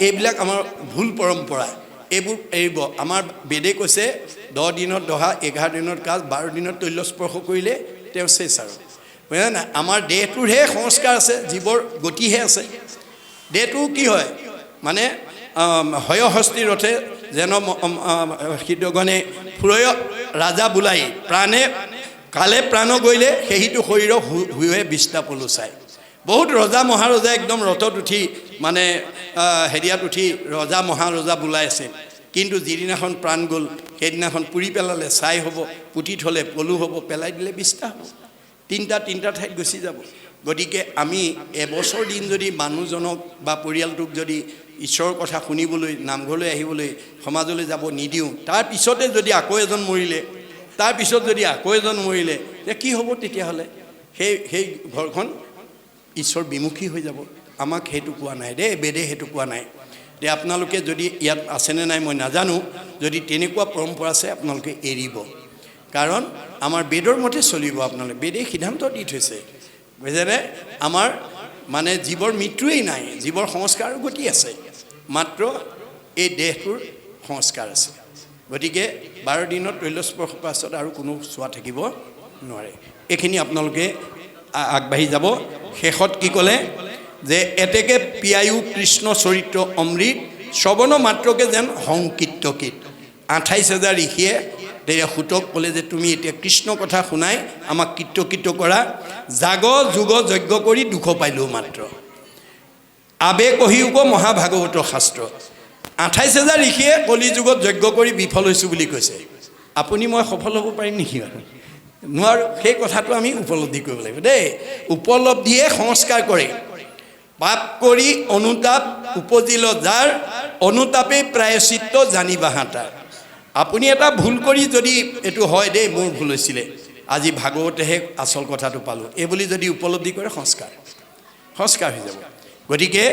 Speaker 1: এইবিলাক আমাৰ ভুল পৰম্পৰা এইবোৰ এৰিব আমাৰ বেদে কৈছে 10 দিনত দহা 11 দিনত কাজ 12 দিনত তৈল স্পৰ্শ কৰিলে তেওঁ চেচ আৰু বুজা না আমাৰ দেহটোৰহে সংস্কাৰ আছে জীৱৰ গতিহে আছে দেহটো কি হয় মানে হয়হস্তি ৰথে যেন হৃদগণে ফুৰয় ৰাজা বোলাই প্ৰাণে কালে প্ৰাণ গৈলে সেইটো শৰীৰ হুৱে বিস্তাপলো চায় বহুত ৰজা মহাৰজা একদম ৰথত উঠি মানে হেৰিয়াত উঠি ৰজা মহাৰজা বোলাই আছে কিন্তু যিদিনাখন প্ৰাণ গ'ল সেইদিনাখন পুৰি পেলালে ছাই হ'ব পুতি থ'লে পলু হ'ব পেলাই দিলে বিস্তা হ'ব তিনিটা ঠাইত গুচি যাব গতিকে আমি এবছৰ দিন যদি মানুহজনক বা পৰিয়ালটোক যদি ঈশ্বৰৰ কথা শুনিবলৈ নামঘৰলৈ আহিবলৈ সমাজলৈ যাব নিদিওঁ তাৰ পিছতে যদি আকৌ এজন মৰিলে তাৰ পিছত যদি আকৌ এজন মৰিলে তে কি হ'ব তেতিয়াহ'লে সেই ঘৰখন ঈশ্বৰ বিমুখী হৈ যাব আমাক সেইটো কোৱা নাই দেই বেদে সেইটো কোৱা নাই তে আপোনালোকে যদি ইয়াত আছেনে নাই মই নাজানো যদি তেনেকুৱা পৰম্পৰা আছে আপোনালোকে এৰিব কাৰণ আমাৰ বেদৰ মতে চলিব আপোনালোকে বেদে সিদ্ধান্ত দি থৈছে বুজিছেনে আমাৰ মানে জীৱৰ মৃত্যুৱেই নাই জীৱৰ সংস্কাৰ গতি আছে মাত্ৰ এই দেহটোৰ সংস্কাৰ আছে গতিকে 12 দিনত তৈলস্পৰ্শ পাছত আৰু কোনো চোৱা থাকিব নোৱাৰে এইখিনি আপোনালোকে আগবাঢ়ি যাব শেষত কি ক'লে যে এতেকে পিয়ায়ু কৃষ্ণ চৰিত্ৰ অমৃত শ্ৰৱণ মাত্ৰকে যেন সংকীৰ্তকীত 28,000 ঋষিয়ে তেতিয়া সুতক ক'লে যে তুমি এতিয়া কৃষ্ণ কথা শুনাই আমাক কৃতকৃত কৰা জাগ যুগ যজ্ঞ কৰি দুখ পাইলোঁ মাত্ৰ আবে কহিউক মহাভাগৱতৰ শাস্ত্ৰ 28,000 ঋষিয়ে কলি যুগত যজ্ঞ কৰি বিফল হৈছোঁ বুলি কৈছে আপুনি মই সফল হ'ব পাৰিম নেকি নোৱাৰোঁ সেই কথাটো আমি উপলব্ধি কৰিব লাগিব দেই উপলব্ধিয়ে সংস্কাৰ কৰে পাপ কৰি অনুতাপ উপজিল যাৰ অনুতাপে প্ৰায়শ্চিত্ত জানিবা হাতা আপুনি এটা ভুল কৰি যদি এইটো হয় দেই মোৰ ভুল হৈছিলে আজি ভাগৱতেহে আচল কথাটো পালোঁ এই বুলি যদি উপলব্ধি কৰে সংস্কাৰ হৈ যাব গতিকে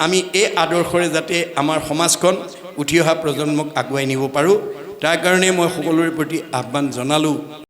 Speaker 1: আমি এই আদৰ্শৰে যাতে আমাৰ সমাজখন উঠি অহা প্ৰজন্মক আগুৱাই নিব পাৰোঁ তাৰ কাৰণে মই সকলোৰে প্ৰতি আহ্বান জনালোঁ